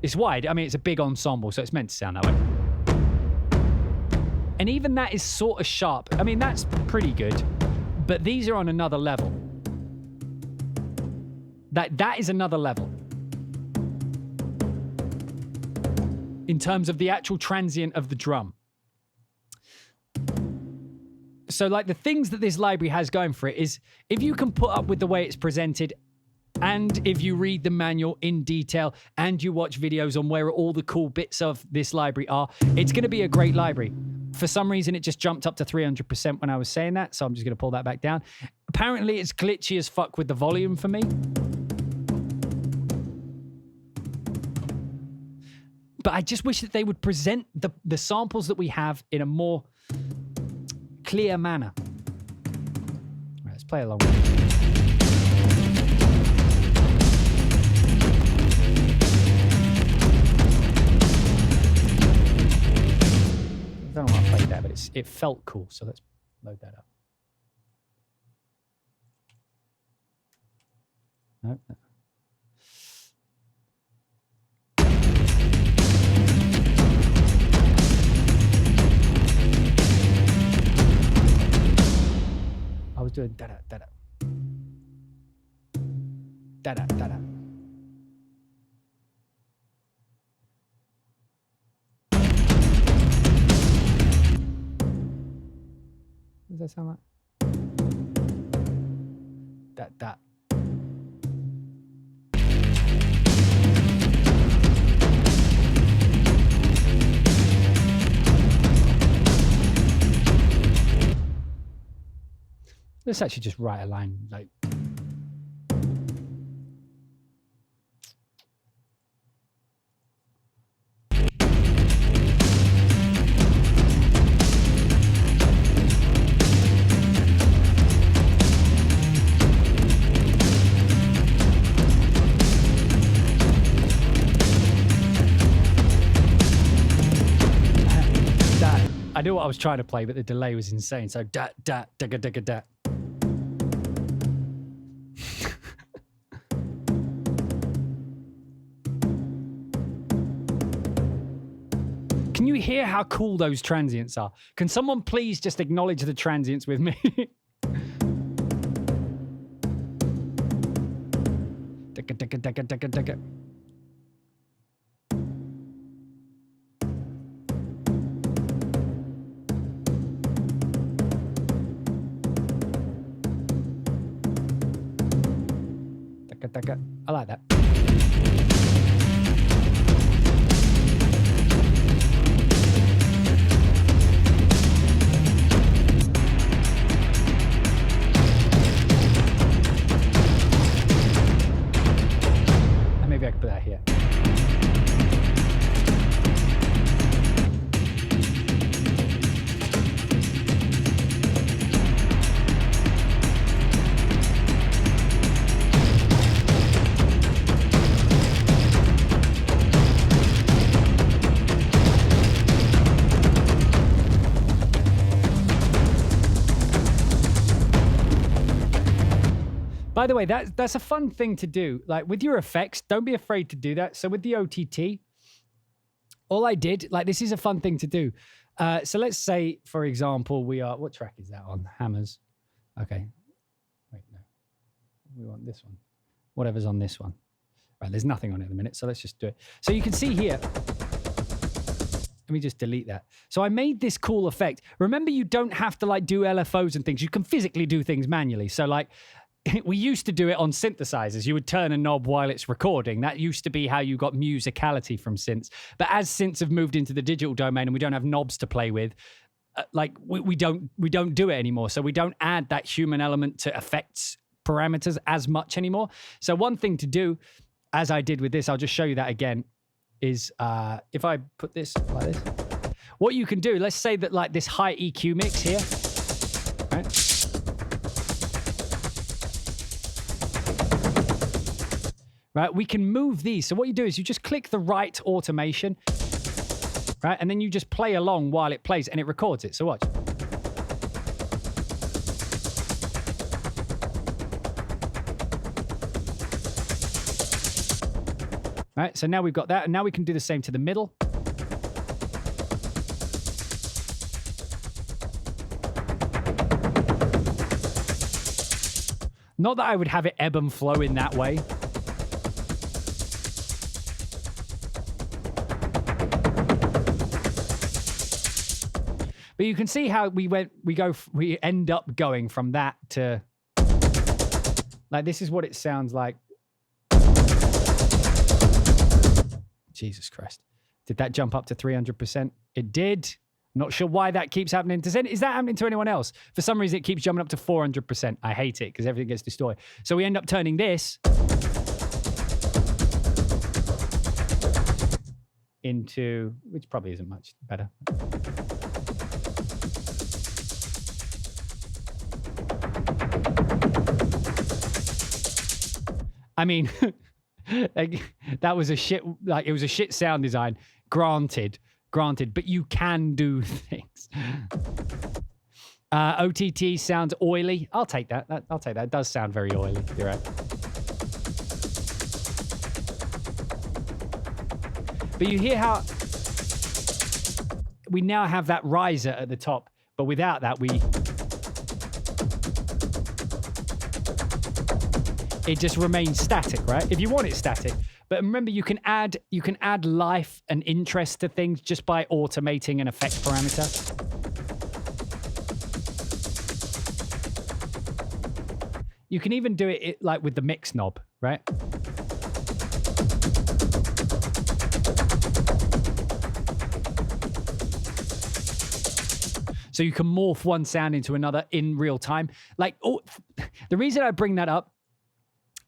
It's wide. I mean, it's a big ensemble, so it's meant to sound that way. And even that is sort of sharp. I mean, that's pretty good, but these are on another level. That is another level. In terms of the actual transient of the drum. So, like, the things that this library has going for it is, if you can put up with the way it's presented, and if you read the manual in detail, and you watch videos on where all the cool bits of this library are, it's going to be a great library. For some reason, it just jumped up to 300% when I was saying that, so I'm just going to pull that back down. Apparently, it's glitchy as fuck with the volume for me. But I just wish that they would present the samples that we have in a more clear manner. Right, let's play along with it. I don't know why I played that, but it felt cool, so let's load that up. No. I was doing da-da, da-da. Da-da, da-da. What does that sound like? That. Let's actually just write a line like. I knew what I was trying to play, but the delay was insane. So da da da da da da. Can you hear how cool those transients are? Can someone please just acknowledge the transients with me? I like that. And maybe I could put that here. By the way, that's a fun thing to do. Like with your effects, don't be afraid to do that. So with the OTT, all I did, like this is a fun thing to do. So let's say, for example, what track is that on? Hammers. Okay. Wait, no. We want this one. Whatever's on this one. Right, there's nothing on it at the minute, so let's just do it. So you can see here. Let me just delete that. So I made this cool effect. Remember, you don't have to like do LFOs and things. You can physically do things manually. So like, we used to do it on synthesizers. You would turn a knob while it's recording. That used to be how you got musicality from synths. But as synths have moved into the digital domain and we don't have knobs to play with, we don't do it anymore. So we don't add that human element to effects parameters as much anymore. So one thing to do, as I did with this, I'll just show you that again, is if I put this like this, what you can do, let's say that like this high EQ mix here, right? Right, we can move these. So what you do is you just click the right automation, right? And then you just play along while it plays and it records it. So watch. Right, so now we've got that. And now we can do the same to the middle. Not that I would have it ebb and flow in that way. But you can see how we end up going from that to, like, this is what it sounds like. Jesus Christ. Did that jump up to 300%? It did. Not sure why that keeps happening. Is that happening to anyone else? For some reason, it keeps jumping up to 400%. I hate it because everything gets distorted. So we end up turning this into, which probably isn't much better. I mean, like, that was a shit, like, it was a shit sound design, granted, but you can do things. OTT sounds oily. I'll take that. I'll take that. It does sound very oily. You're right. But you hear how we now have that riser at the top, but without that, it just remains static, right? If you want it static. But remember, you can add life and interest to things just by automating an effect parameter. You can even do it like with the mix knob, right? So you can morph one sound into another in real time. Like, the reason I bring that up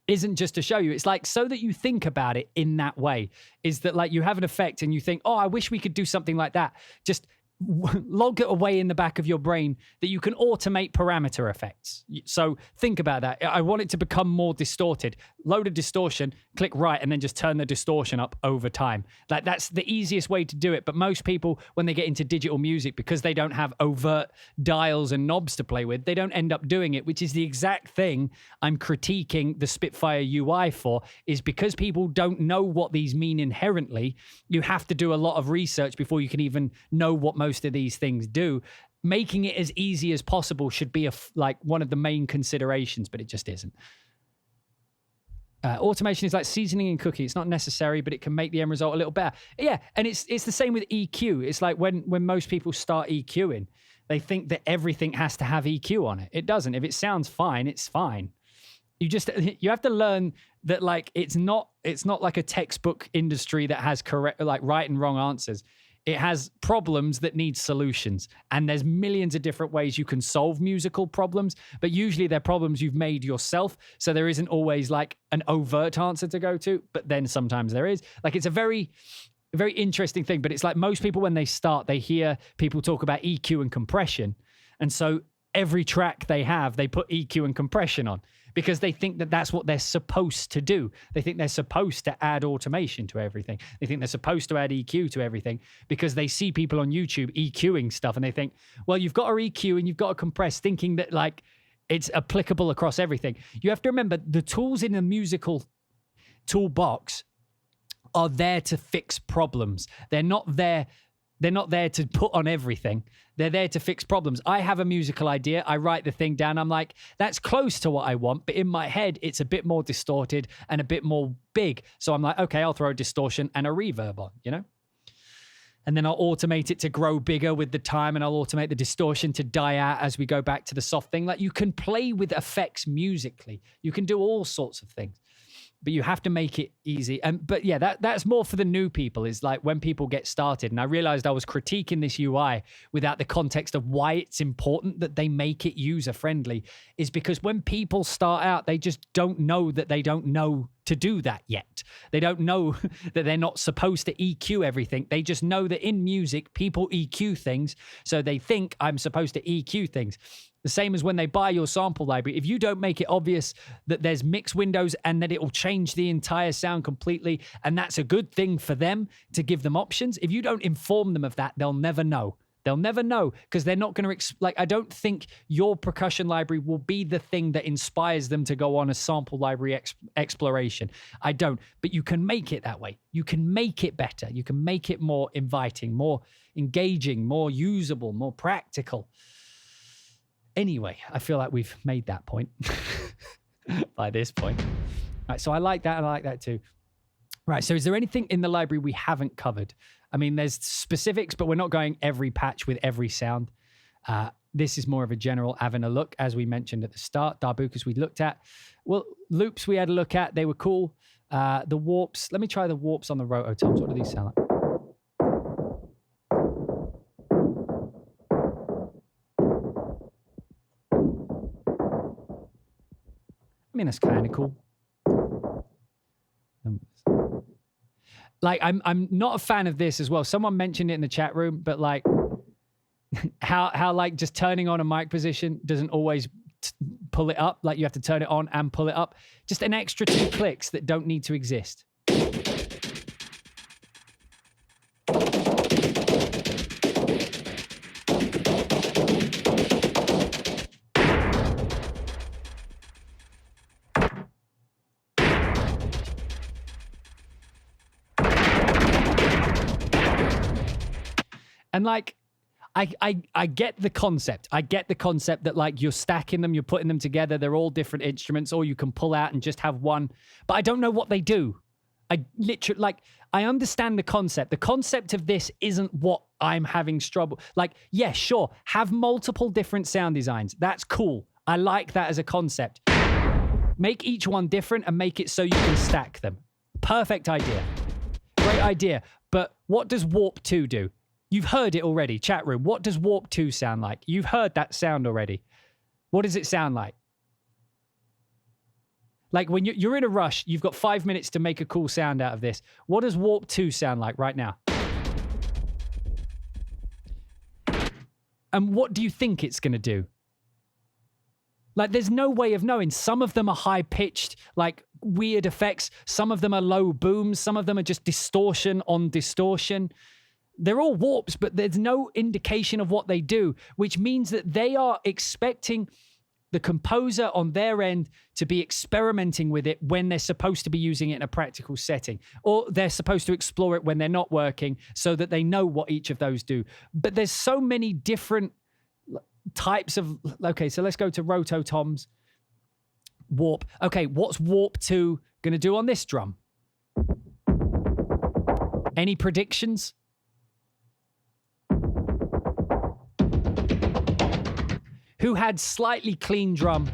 isn't just to show you. It's like so that you think about it in that way, is that like you have an effect and you think, oh, I wish we could do something like that. Just log it away in the back of your brain that you can automate parameter effects. So think about that. I want it to become more distorted. Load a distortion, click right, and then just turn the distortion up over time. Like that's the easiest way to do it. But most people, when they get into digital music, because they don't have overt dials and knobs to play with, they don't end up doing it, which is the exact thing I'm critiquing the Spitfire UI for, is because people don't know what these mean inherently. You have to do a lot of research before you can even know what most of these things do. Making it as easy as possible should be like one of the main considerations, but it just isn't. Automation is like seasoning and cooking. It's not necessary, but it can make the end result a little better. Yeah, and it's the same with EQ. It's like when most people start EQing, they think that everything has to have EQ on it. It doesn't. If it sounds fine, it's fine. You have to learn that like it's not like a textbook industry that has correct, like, right and wrong answers. It has problems that need solutions. And there's millions of different ways you can solve musical problems, but usually they're problems you've made yourself. So there isn't always like an overt answer to go to, but then sometimes there is. Like, it's a very, very interesting thing, but it's like most people, when they start, they hear people talk about EQ and compression. And so every track they have, they put EQ and compression on, because they think that that's what they're supposed to do. They think they're supposed to add automation to everything. They think they're supposed to add EQ to everything because they see people on YouTube EQing stuff and they think, well, you've got to EQ and you've got to compress, thinking that like It's applicable across everything. You have to remember the tools in a musical toolbox are there to fix problems. They're not there to put on everything. They're there to fix problems. I have a musical idea. I write the thing down. I'm like, that's close to what I want, but in my head, it's a bit more distorted and a bit more big. So I'm like, okay, I'll throw a distortion and a reverb on, you know? And then I'll automate it to grow bigger with the time, and I'll automate the distortion to die out as we go back to the soft thing. Like, you can play with effects musically. You can do all sorts of things, but you have to make it easy. But yeah, that's more for the new people, is like when people get started. And I realized I was critiquing this UI without the context of why it's important that they make it user friendly, is because when people start out, they just don't know that they don't know to do that yet. They don't know that they're not supposed to EQ everything. They just know that in music, people EQ things. So they think I'm supposed to EQ things. The same as when they buy your sample library. If you don't make it obvious that there's mix windows and that it will change the entire sound completely, and that's a good thing for them to give them options, if you don't inform them of that, they'll never know. They'll never know, because they're not going to, I don't think your percussion library will be the thing that inspires them to go on a sample library exploration. I don't, but you can make it that way. You can make it better. You can make it more inviting, more engaging, more usable, more practical. Anyway, I feel like we've made that point by this point. All right, so I like that, and I like that too. Right, so is there anything in the library we haven't covered? I mean, there's specifics, but we're not going every patch with every sound. This is more of a general Avin a look, as we mentioned at the start. Darbukas we looked at. Well, loops we had a look at. They were cool. The warps. Let me try the warps on the rototoms. What do these sound like? I mean, that's kind of cool. Like, I'm not a fan of this as well. Someone mentioned it in the chat room, but like how like just turning on a mic position doesn't always pull it up. Like, you have to turn it on and pull it up. Just an extra 2 clicks that don't need to exist. And like, I get the concept. I get the concept that like you're stacking them, you're putting them together. They're all different instruments, or you can pull out and just have one. But I don't know what they do. I literally, like, I understand the concept. The concept of this isn't what I'm having trouble. Like, yeah, sure, have multiple different sound designs. That's cool. I like that as a concept. Make each one different and make it so you can stack them. Perfect idea. Great idea. But what does Warp 2 do? You've heard it already, chat room. What does Warp 2 sound like? You've heard that sound already. What does it sound like? Like, when you're in a rush, you've got 5 minutes to make a cool sound out of this. What does Warp 2 sound like right now? And what do you think it's going to do? Like, there's no way of knowing. Some of them are high-pitched, like, weird effects. Some of them are low booms. Some of them are just distortion on distortion. They're all warps, but there's no indication of what they do, which means that they are expecting the composer on their end to be experimenting with it when they're supposed to be using it in a practical setting, or they're supposed to explore it when they're not working so that they know what each of those do. But there's so many different types of... Okay, so let's go to rototoms. Warp. Okay, what's Warp 2 going to do on this drum? Any predictions? Who had slightly clean drum?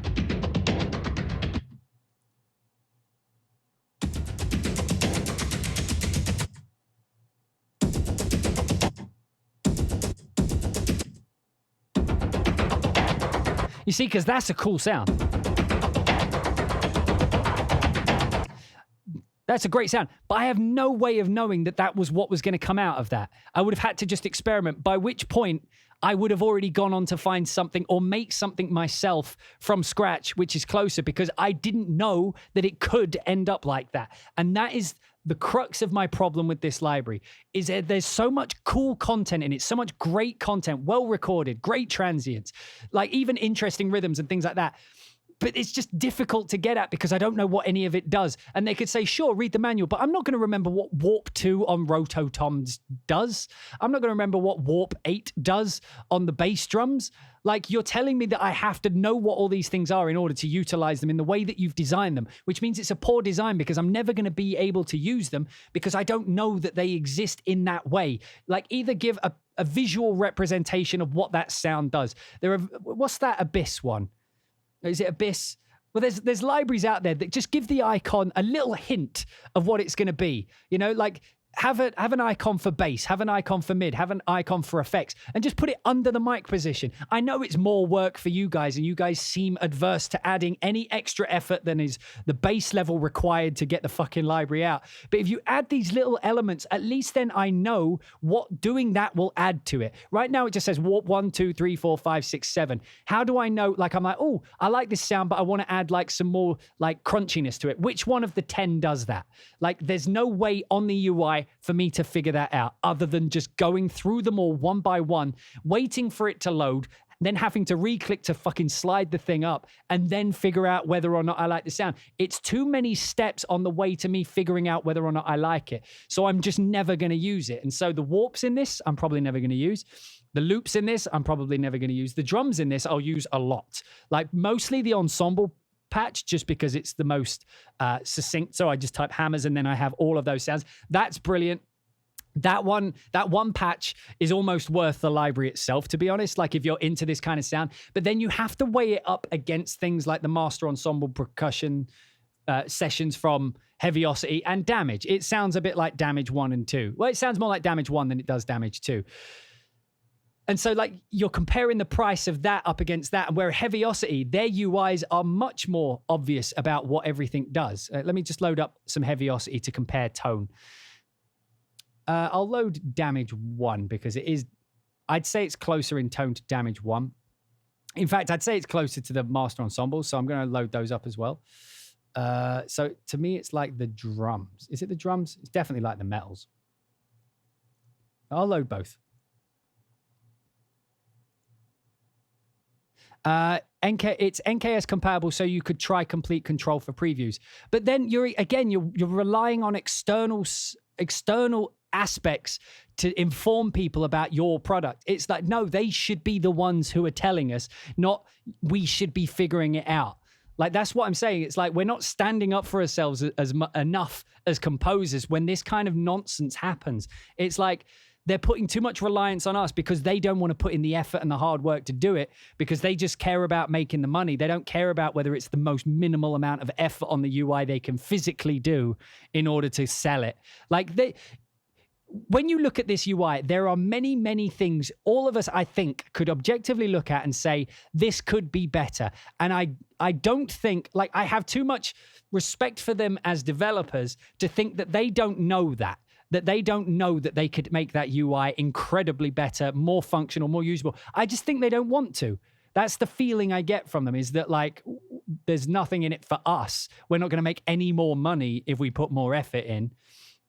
You see, because that's a cool sound. That's a great sound. But I have no way of knowing that that was what was going to come out of that. I would have had to just experiment, by which point I would have already gone on to find something or make something myself from scratch, which is closer, because I didn't know that it could end up like that. And that is the crux of my problem with this library is that there's so much cool content in it, so much great content, well recorded, great transients, like even interesting rhythms and things like that. But it's just difficult to get at because I don't know what any of it does. And they could say, sure, read the manual, but I'm not going to remember what Warp 2 on Rototoms does. I'm not going to remember what Warp 8 does on the bass drums. Like, you're telling me that I have to know what all these things are in order to utilize them in the way that you've designed them, which means it's a poor design because I'm never going to be able to use them because I don't know that they exist in that way. Like, either give a visual representation of what that sound does. What's that Abyss one? Is it Abyss? Well, there's libraries out there that just give the icon a little hint of what it's going to be. You know, like have an icon for bass, have an icon for mid, have an icon for effects, and just put it under the mic position. I know it's more work for you guys, and you guys seem adverse to adding any extra effort than is the base level required to get the fucking library out. But if you add these little elements, at least then I know what doing that will add to it. Right now, it just says warp 1, 2, 3, 4, 5, 6, 7. How do I know? Like, I'm like, oh, I like this sound, but I want to add like some more like crunchiness to it. Which one of the 10 does that? Like, there's no way on the UI for me to figure that out other than just going through them all one by one, waiting for it to load, then having to re-click to fucking slide the thing up and then figure out whether or not I like the sound. It's too many steps on the way to me figuring out whether or not I like it. So I'm just never going to use it. And so the warps in this, I'm probably never going to use. The loops in this, I'm probably never going to use. The drums in this, I'll use a lot. Like mostly the ensemble patch, just because it's the most succinct. So I just type hammers and then I have all of those sounds. That's brilliant. That one patch is almost worth the library itself, to be honest, like if you're into this kind of sound. But then you have to weigh it up against things like the master ensemble percussion sessions from Heaviosity and Damage. It sounds a bit like Damage 1 and 2. Well, it sounds more like Damage 1 than it does Damage 2. And so, like, you're comparing the price of that up against that, and where Heaviosity, their UIs are much more obvious about what everything does. Let me just load up some Heaviosity to compare tone. I'll load Damage 1 because it is, I'd say it's closer in tone to Damage 1. In fact, I'd say it's closer to the Master Ensemble, so I'm going to load those up as well. So to me, it's like the drums. Is it the drums? It's definitely like the metals. I'll load both. It's NKS compatible, so you could try complete control for previews. But then you're relying on external aspects to inform people about your product. It's like, no, they should be the ones who are telling us, not we should be figuring it out. Like, that's what I'm saying. It's like we're not standing up for ourselves enough as composers when this kind of nonsense happens. It's like they're putting too much reliance on us because they don't want to put in the effort and the hard work to do it, because they just care about making the money. They don't care about whether it's the most minimal amount of effort on the UI they can physically do in order to sell it. Like, when you look at this UI, there are many, many things all of us, I think, could objectively look at and say, this could be better. And I don't think, like, I have too much respect for them as developers to think that they don't know that they don't know that they could make that UI incredibly better, more functional, more usable. I just think they don't want to. That's the feeling I get from them, is that, like, there's nothing in it for us. We're not going to make any more money if we put more effort in.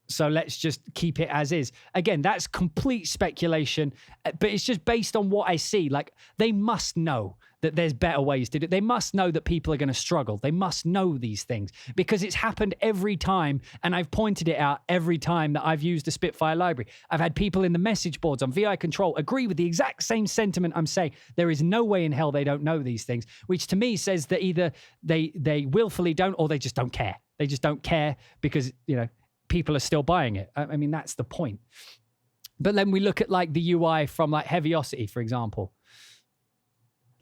So let's just keep it as is. Again, that's complete speculation, but it's just based on what I see. Like, they must know that there's better ways to do it. They must know that people are going to struggle. They must know these things because it's happened every time, and I've pointed it out every time that I've used the Spitfire library. I've had people in the message boards on VI Control agree with the exact same sentiment I'm saying. There is no way in hell they don't know these things, which to me says that either they willfully don't, or they just don't care. They just don't care because, you know, people are still buying it. I mean, that's the point. But then we look at, like, the UI from, like, Heaviosity, for example.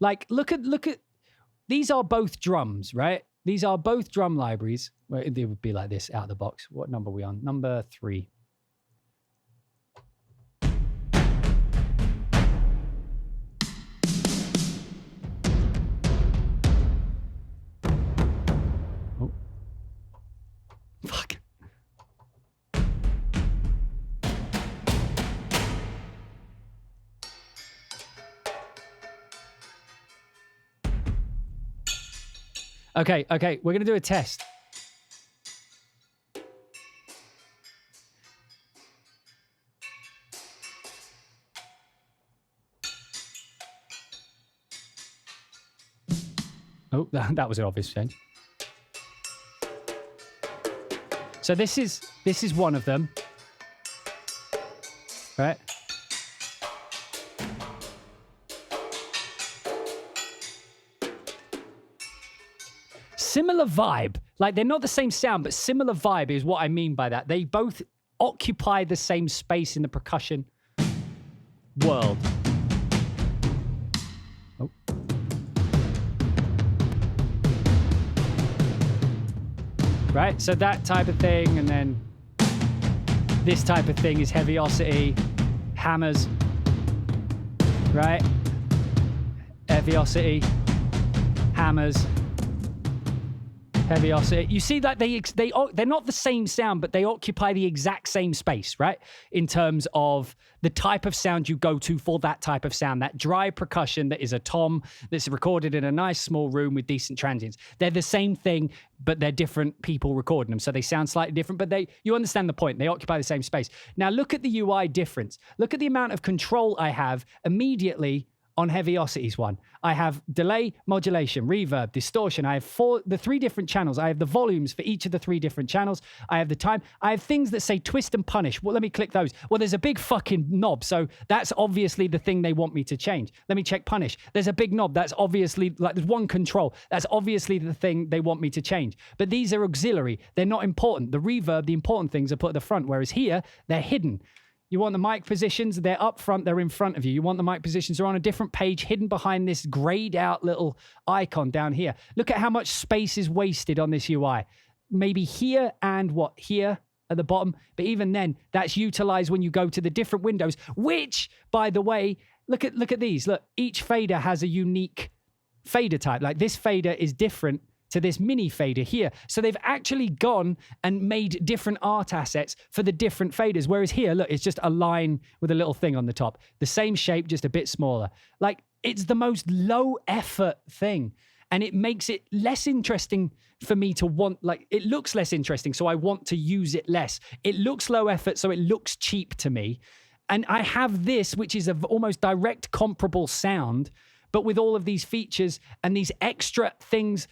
Like, look at these are both drums, right? These are both drum libraries. Well, they would be like this out of the box. What number are we on? Number 3. Oh. Fuck. Okay, we're going to do a test. Oh, that was an obvious change. So this is one of them, right? Similar vibe. Like, they're not the same sound, but similar vibe is what I mean by that. They both occupy the same space in the percussion world. Oh. Right? So that type of thing, and then this type of thing is heaviosity, hammers, right? Heaviosity, hammers, heaviosity. You see that they're not the same sound, but they occupy the exact same space, right? In terms of the type of sound you go to for that type of sound, that dry percussion that is a tom that's recorded in a nice small room with decent transients. They're the same thing, but they're different people recording them, so they sound slightly different, but you understand the point. They occupy the same space. Now look at the UI difference. Look at the amount of control I have immediately on Heaviosity's one. I have delay, modulation, reverb, distortion. I have the three different channels. I have the volumes for each of the three different channels. I have the time. I have things that say twist and punish. Well, let me click those. Well, there's a big fucking knob, so that's obviously the thing they want me to change. Let me check punish. There's a big knob. That's obviously, like, there's one control. That's obviously the thing they want me to change. But these are auxiliary. They're not important. The reverb, the important things are put at the front, whereas here, they're hidden. You want the mic positions, they're up front, they're in front of you. You want the mic positions, they're on a different page, hidden behind this grayed out little icon down here. Look at how much space is wasted on this UI. Maybe here and here at the bottom. But even then, that's utilized when you go to the different windows, which, by the way, look at these. Look, each fader has a unique fader type. Like, this fader is different to this mini fader here. So they've actually gone and made different art assets for the different faders. Whereas here, look, it's just a line with a little thing on the top. The same shape, just a bit smaller. Like, it's the most low effort thing. And it makes it less interesting for me to want, like, it looks less interesting, so I want to use it less. It looks low effort, so it looks cheap to me. And I have this, which is an almost direct comparable sound, but with all of these features and these extra things,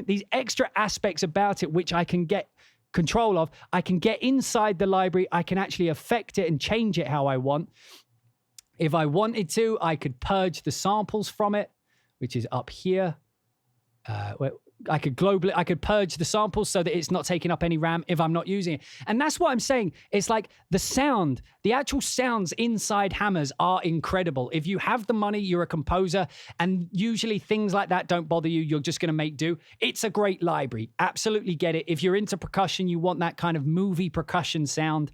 these extra aspects about it, which I can get control of. I can get inside the library. I can actually affect it and change it how I want. If I wanted to, I could purge the samples from it, which is up here. I could purge the samples so that it's not taking up any RAM if I'm not using it. And that's what I'm saying. It's like the actual sounds inside hammers are incredible. If you have the money, you're a composer, and usually things like that don't bother you. You're just going to make do. It's a great library. Absolutely get it. If you're into percussion, you want that kind of movie percussion sound,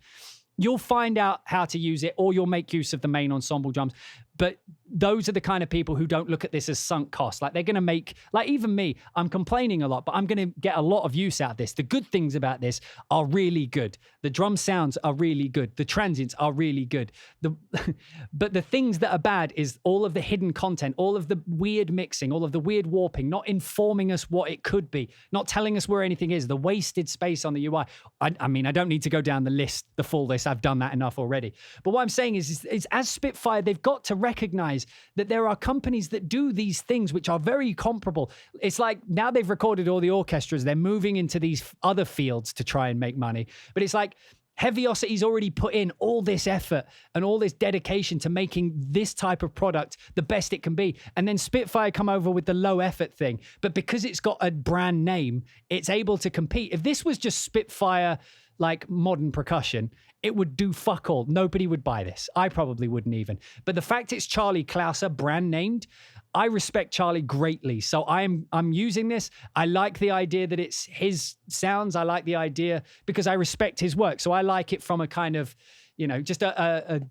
you'll find out how to use it, or you'll make use of the main ensemble drums. But those are the kind of people who don't look at this as sunk cost. Like, they're going to make, like, even me, I'm complaining a lot, but I'm going to get a lot of use out of this. The good things about this are really good. The drum sounds are really good. The transients are really good. But the things that are bad is all of the hidden content, all of the weird mixing, all of the weird warping, not informing us what it could be, not telling us where anything is, the wasted space on the UI. I mean, I don't need to go down the full list. I've done that enough already. But what I'm saying is as Spitfire, they've got to recognize that there are companies that do these things which are very comparable. It's like, now they've recorded all the orchestras, they're moving into these other fields to try and make money. But it's like, Heaviosity's already put in all this effort and all this dedication to making this type of product the best it can be. And then Spitfire come over with the low effort thing. But because it's got a brand name, it's able to compete. If this was just Spitfire, like modern percussion, it would do fuck all. Nobody would buy this. I probably wouldn't even. But the fact it's Charlie Klauser, brand named, I respect Charlie greatly. So I'm using this. I like the idea that it's his sounds. I like the idea because I respect his work. So I like it from a kind of, just a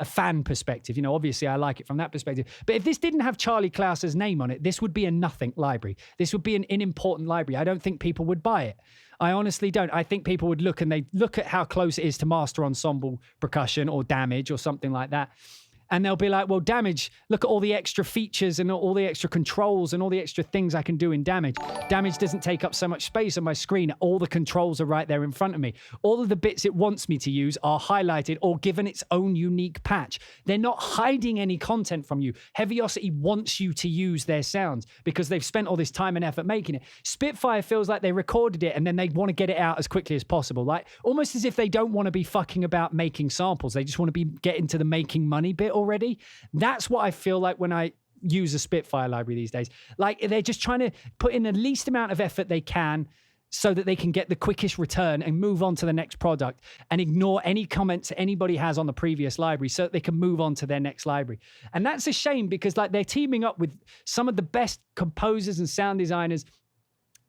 fan perspective. Obviously I like it from that perspective. But if this didn't have Charlie Klauser's name on it, this would be a nothing library. This would be an unimportant library. I don't think people would buy it. I honestly don't. I think people would look, and they look at how close it is to Master Ensemble percussion or Damage or something like that. and they'll be like, well, Damage, look at all the extra features and all the extra controls and all the extra things I can do in Damage. Damage doesn't take up so much space on my screen. All the controls are right there in front of me. All of the bits it wants me to use are highlighted or given its own unique patch. They're not hiding any content from you. Heaviosity wants you to use their sounds because they've spent all this time and effort making it. Spitfire feels like they recorded it and then they want to get it out as quickly as possible. Like almost as if they don't want to be fucking about making samples. They just want to be getting to the making money bit already. That's what I feel like when I use a Spitfire library these days. Like they're just trying to put in the least amount of effort they can so that they can get the quickest return and move on to the next product and ignore any comments anybody has on the previous library so that they can move on to their next library. And that's a shame because like they're teaming up with some of the best composers and sound designers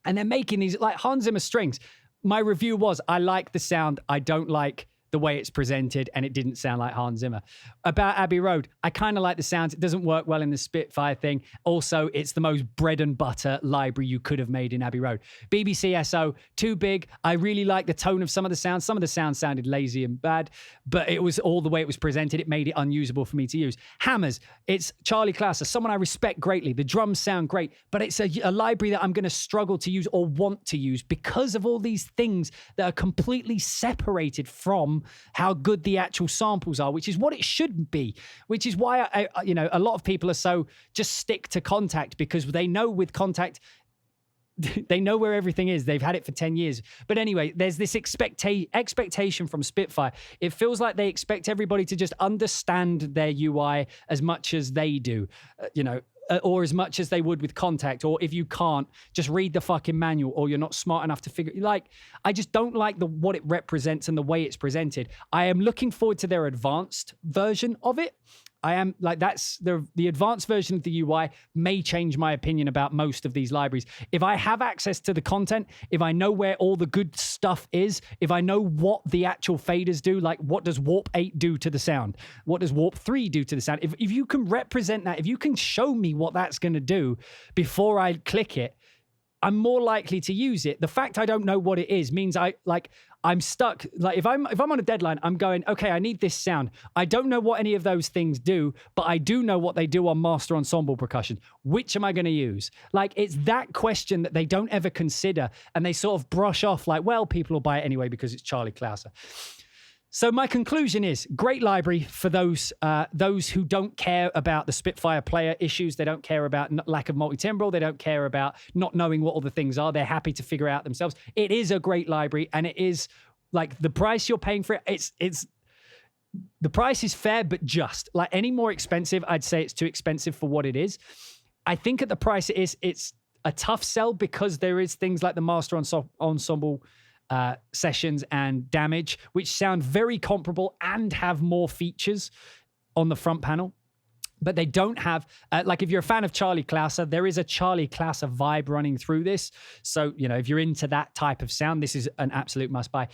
and they're making these like Hans Zimmer strings. My review was, I like the sound. I don't like the way it's presented, and it didn't sound like Hans Zimmer. About Abbey Road, I kind of like the sounds. It doesn't work well in the Spitfire thing. Also, it's the most bread and butter library you could have made in Abbey Road. BBC SO, too big. I really like the tone of some of the sounds. Some of the sounds sounded lazy and bad, but it was all the way it was presented. It made it unusable for me to use. Hammers, it's Charlie Clouser, someone I respect greatly. The drums sound great, but it's a library that I'm going to struggle to use or want to use because of all these things that are completely separated from how good the actual samples are, which is what it should be, which is why a lot of people are so just stick to Contact because they know with Contact, they know where everything is. They've had it for 10 years. But anyway, there's this expectation from Spitfire. It feels like they expect everybody to just understand their UI as much as they do, or as much as they would with Contact, or if you can't, just read the fucking manual, or you're not smart enough to figure. Like, I just don't like what it represents and the way it's presented. I am looking forward to their advanced version of it. I am like, that's the advanced version of the UI may change my opinion about most of these libraries. If I have access to the content, if I know where all the good stuff is, if I know what the actual faders do, like what does Warp 8 do to the sound? What does Warp 3 do to the sound? If you can represent that, if you can show me what that's going to do before I click it, I'm more likely to use it. The fact I don't know what it is means I'm stuck. Like if I'm on a deadline, I'm going, okay, I need this sound. I don't know what any of those things do, but I do know what they do on master ensemble percussion. Which am I going to use? Like it's that question that they don't ever consider, and they sort of brush off like, well, people will buy it anyway because it's Charlie Clouser. So my conclusion is great library for those who don't care about the Spitfire player issues. They don't care about lack of multi-timbral. They don't care about not knowing what all the things are. They're happy to figure out themselves. It is a great library, and it is like the price you're paying for it. It's the price is fair, but just like any more expensive, I'd say it's too expensive for what it is. I think at the price it is, it's a tough sell because there is things like the master ensemble sessions and Damage, which sound very comparable and have more features on the front panel. But they don't have, like if you're a fan of Charlie Clouser, there is a Charlie Clouser vibe running through this. So, if you're into that type of sound, this is an absolute must buy.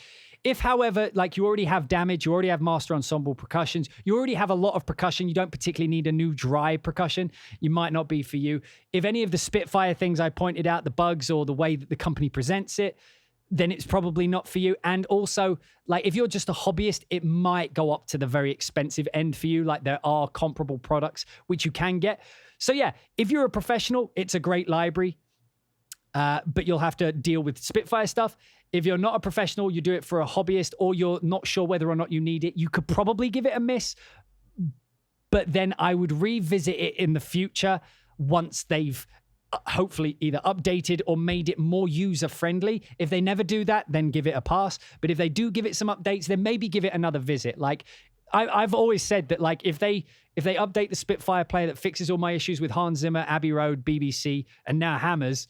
If, however, like you already have Damage, you already have master ensemble percussions, you already have a lot of percussion, you don't particularly need a new dry percussion, you might not be for you. If any of the Spitfire things I pointed out, the bugs or the way that the company presents it, then it's probably not for you. And also, like, if you're just a hobbyist, it might go up to the very expensive end for you. Like, there are comparable products which you can get. So, yeah, if you're a professional, it's a great library, but you'll have to deal with Spitfire stuff. If you're not a professional, you do it for a hobbyist, or you're not sure whether or not you need it, you could probably give it a miss. But then I would revisit it in the future once they've hopefully either updated or made it more user-friendly. If they never do that, then give it a pass. But if they do give it some updates, then maybe give it another visit. Like I've always said that, like if they update the Spitfire player that fixes all my issues with Hans Zimmer, Abbey Road, BBC, and now Hammers,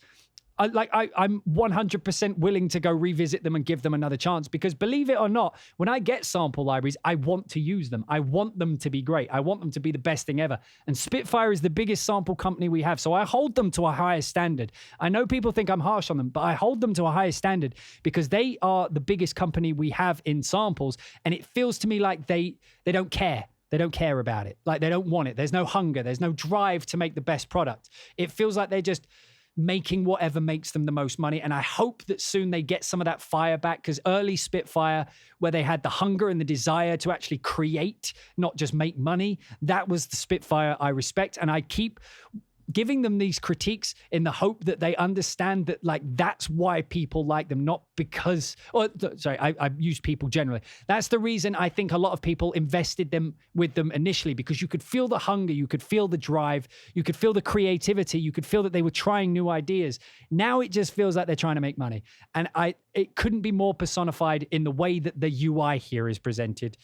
I'm 100% willing to go revisit them and give them another chance, because believe it or not, when I get sample libraries, I want to use them. I want them to be great. I want them to be the best thing ever. And Spitfire is the biggest sample company we have, so I hold them to a higher standard. I know people think I'm harsh on them, but I hold them to a higher standard because they are the biggest company we have in samples, and it feels to me like they don't care. They don't care about it. Like they don't want it. There's no hunger. There's no drive to make the best product. It feels like they're just making whatever makes them the most money. And I hope that soon they get some of that fire back, because early Spitfire, where they had the hunger and the desire to actually create, not just make money, that was the Spitfire I respect. And I keep giving them these critiques in the hope that they understand that, like, that's why people like them, not because, or sorry, I use people generally. That's the reason I think a lot of people invested with them initially, because you could feel the hunger, you could feel the drive, you could feel the creativity, you could feel that they were trying new ideas. Now it just feels like they're trying to make money. And it couldn't be more personified in the way that the UI here is presented,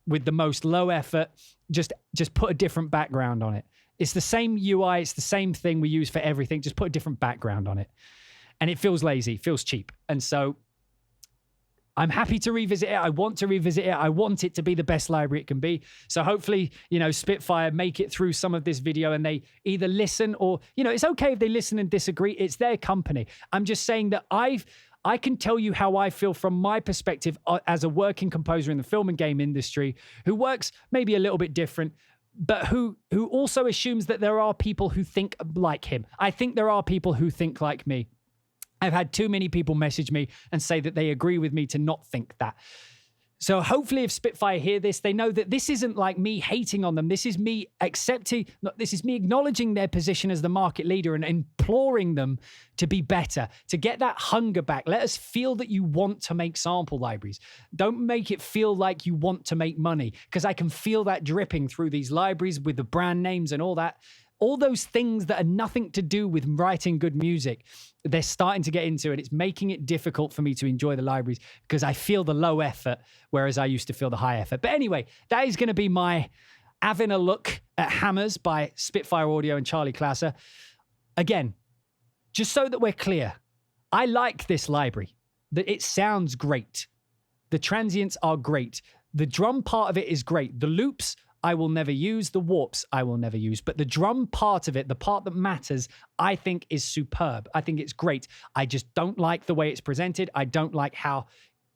with the most low effort, just put a different background on it. It's the same UI, it's the same thing we use for everything, just put a different background on it. And it feels lazy, feels cheap. And so I'm happy to revisit it. I want to revisit it. I want it to be the best library it can be. So hopefully, Spitfire make it through some of this video and they either listen or, it's okay if they listen and disagree. It's their company. I'm just saying that I can tell you how I feel from my perspective as a working composer in the film and game industry who works maybe a little bit different, but who also assumes that there are people who think like him. I think there are people who think like me. I've had too many people message me and say that they agree with me to not think that. So hopefully if Spitfire hear this, they know that this isn't like me hating on them. This is me this is me acknowledging their position as the market leader and imploring them to be better, to get that hunger back. Let us feel that you want to make sample libraries. Don't make it feel like you want to make money, because I can feel that dripping through these libraries with the brand names and all that. All those things that are nothing to do with writing good music, they're starting to get into, and it's making it difficult for me to enjoy the libraries because I feel the low effort, whereas I used to feel the high effort. But anyway, that is going to be my Avin a look at Hammers by Spitfire Audio and Charlie Classer. Again, just so that we're clear, I like this library. It sounds great. The transients are great. The drum part of it is great. The loops I will never use, the warps I will never use, but the drum part of it, the part that matters, I think is superb. I think it's great. I just don't like the way it's presented. I don't like how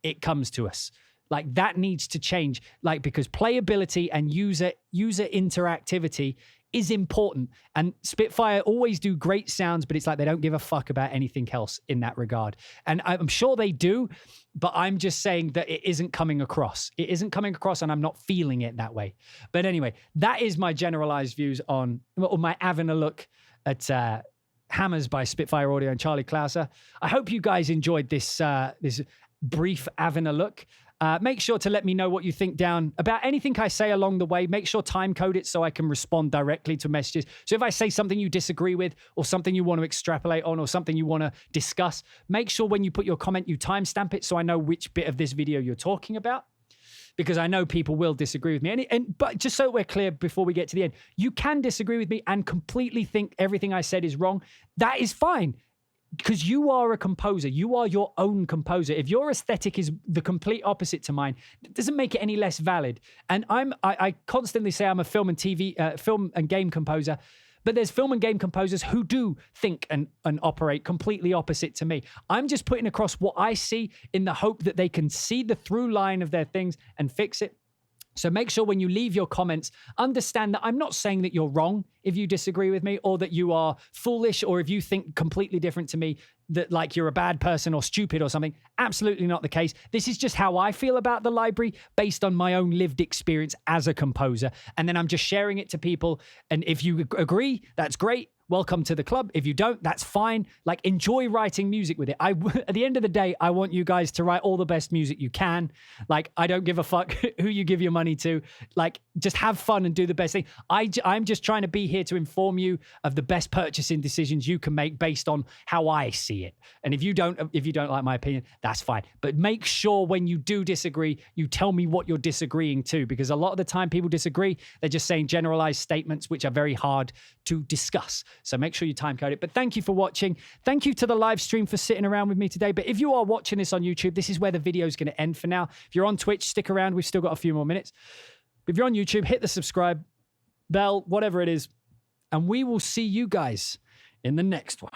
it comes to us. Like, that needs to change, because playability and user interactivity is important. And Spitfire always do great sounds, but it's like they don't give a fuck about anything else in that regard. And I'm sure they do, but I'm just saying that it isn't coming across. It isn't coming across, and I'm not feeling it that way. But anyway, that is my generalized views on my Avin a look at Hammers by Spitfire Audio and Charlie Classer. I hope you guys enjoyed this brief Avin a look. Make sure to let me know what you think down about anything I say along the way. Make sure time code it so I can respond directly to messages. So if I say something you disagree with, or something you want to extrapolate on, or something you want to discuss, make sure when you put your comment, you timestamp it so I know which bit of this video you're talking about, because I know people will disagree with me. But just so we're clear before we get to the end, you can disagree with me and completely think everything I said is wrong. That is fine. Because you are a composer. You are your own composer. If your aesthetic is the complete opposite to mine, it doesn't make it any less valid. And I constantly say I'm a film and game composer, but there's film and game composers who do think and operate completely opposite to me. I'm just putting across what I see in the hope that they can see the through line of their things and fix it. So make sure when you leave your comments, understand that I'm not saying that you're wrong if you disagree with me, or that you are foolish, or if you think completely different to me, that like you're a bad person or stupid or something. Absolutely not the case. This is just how I feel about the library based on my own lived experience as a composer. And then I'm just sharing it to people. And if you agree, that's great. Welcome to the club. If you don't, that's fine. Like, enjoy writing music with it. At the end of the day, I want you guys to write all the best music you can. Like, I don't give a fuck who you give your money to. Like, just have fun and do the best thing. I'm just trying to be here to inform you of the best purchasing decisions you can make based on how I see it. And if you don't like my opinion, that's fine. But make sure when you do disagree, you tell me what you're disagreeing to, because a lot of the time people disagree. They're just saying generalized statements, which are very hard to discuss. So make sure you time code it. But thank you for watching. Thank you to the live stream for sitting around with me today. But if you are watching this on YouTube, this is where the video is going to end for now. If you're on Twitch, stick around. We've still got a few more minutes. If you're on YouTube, hit the subscribe bell, whatever it is. And we will see you guys in the next one.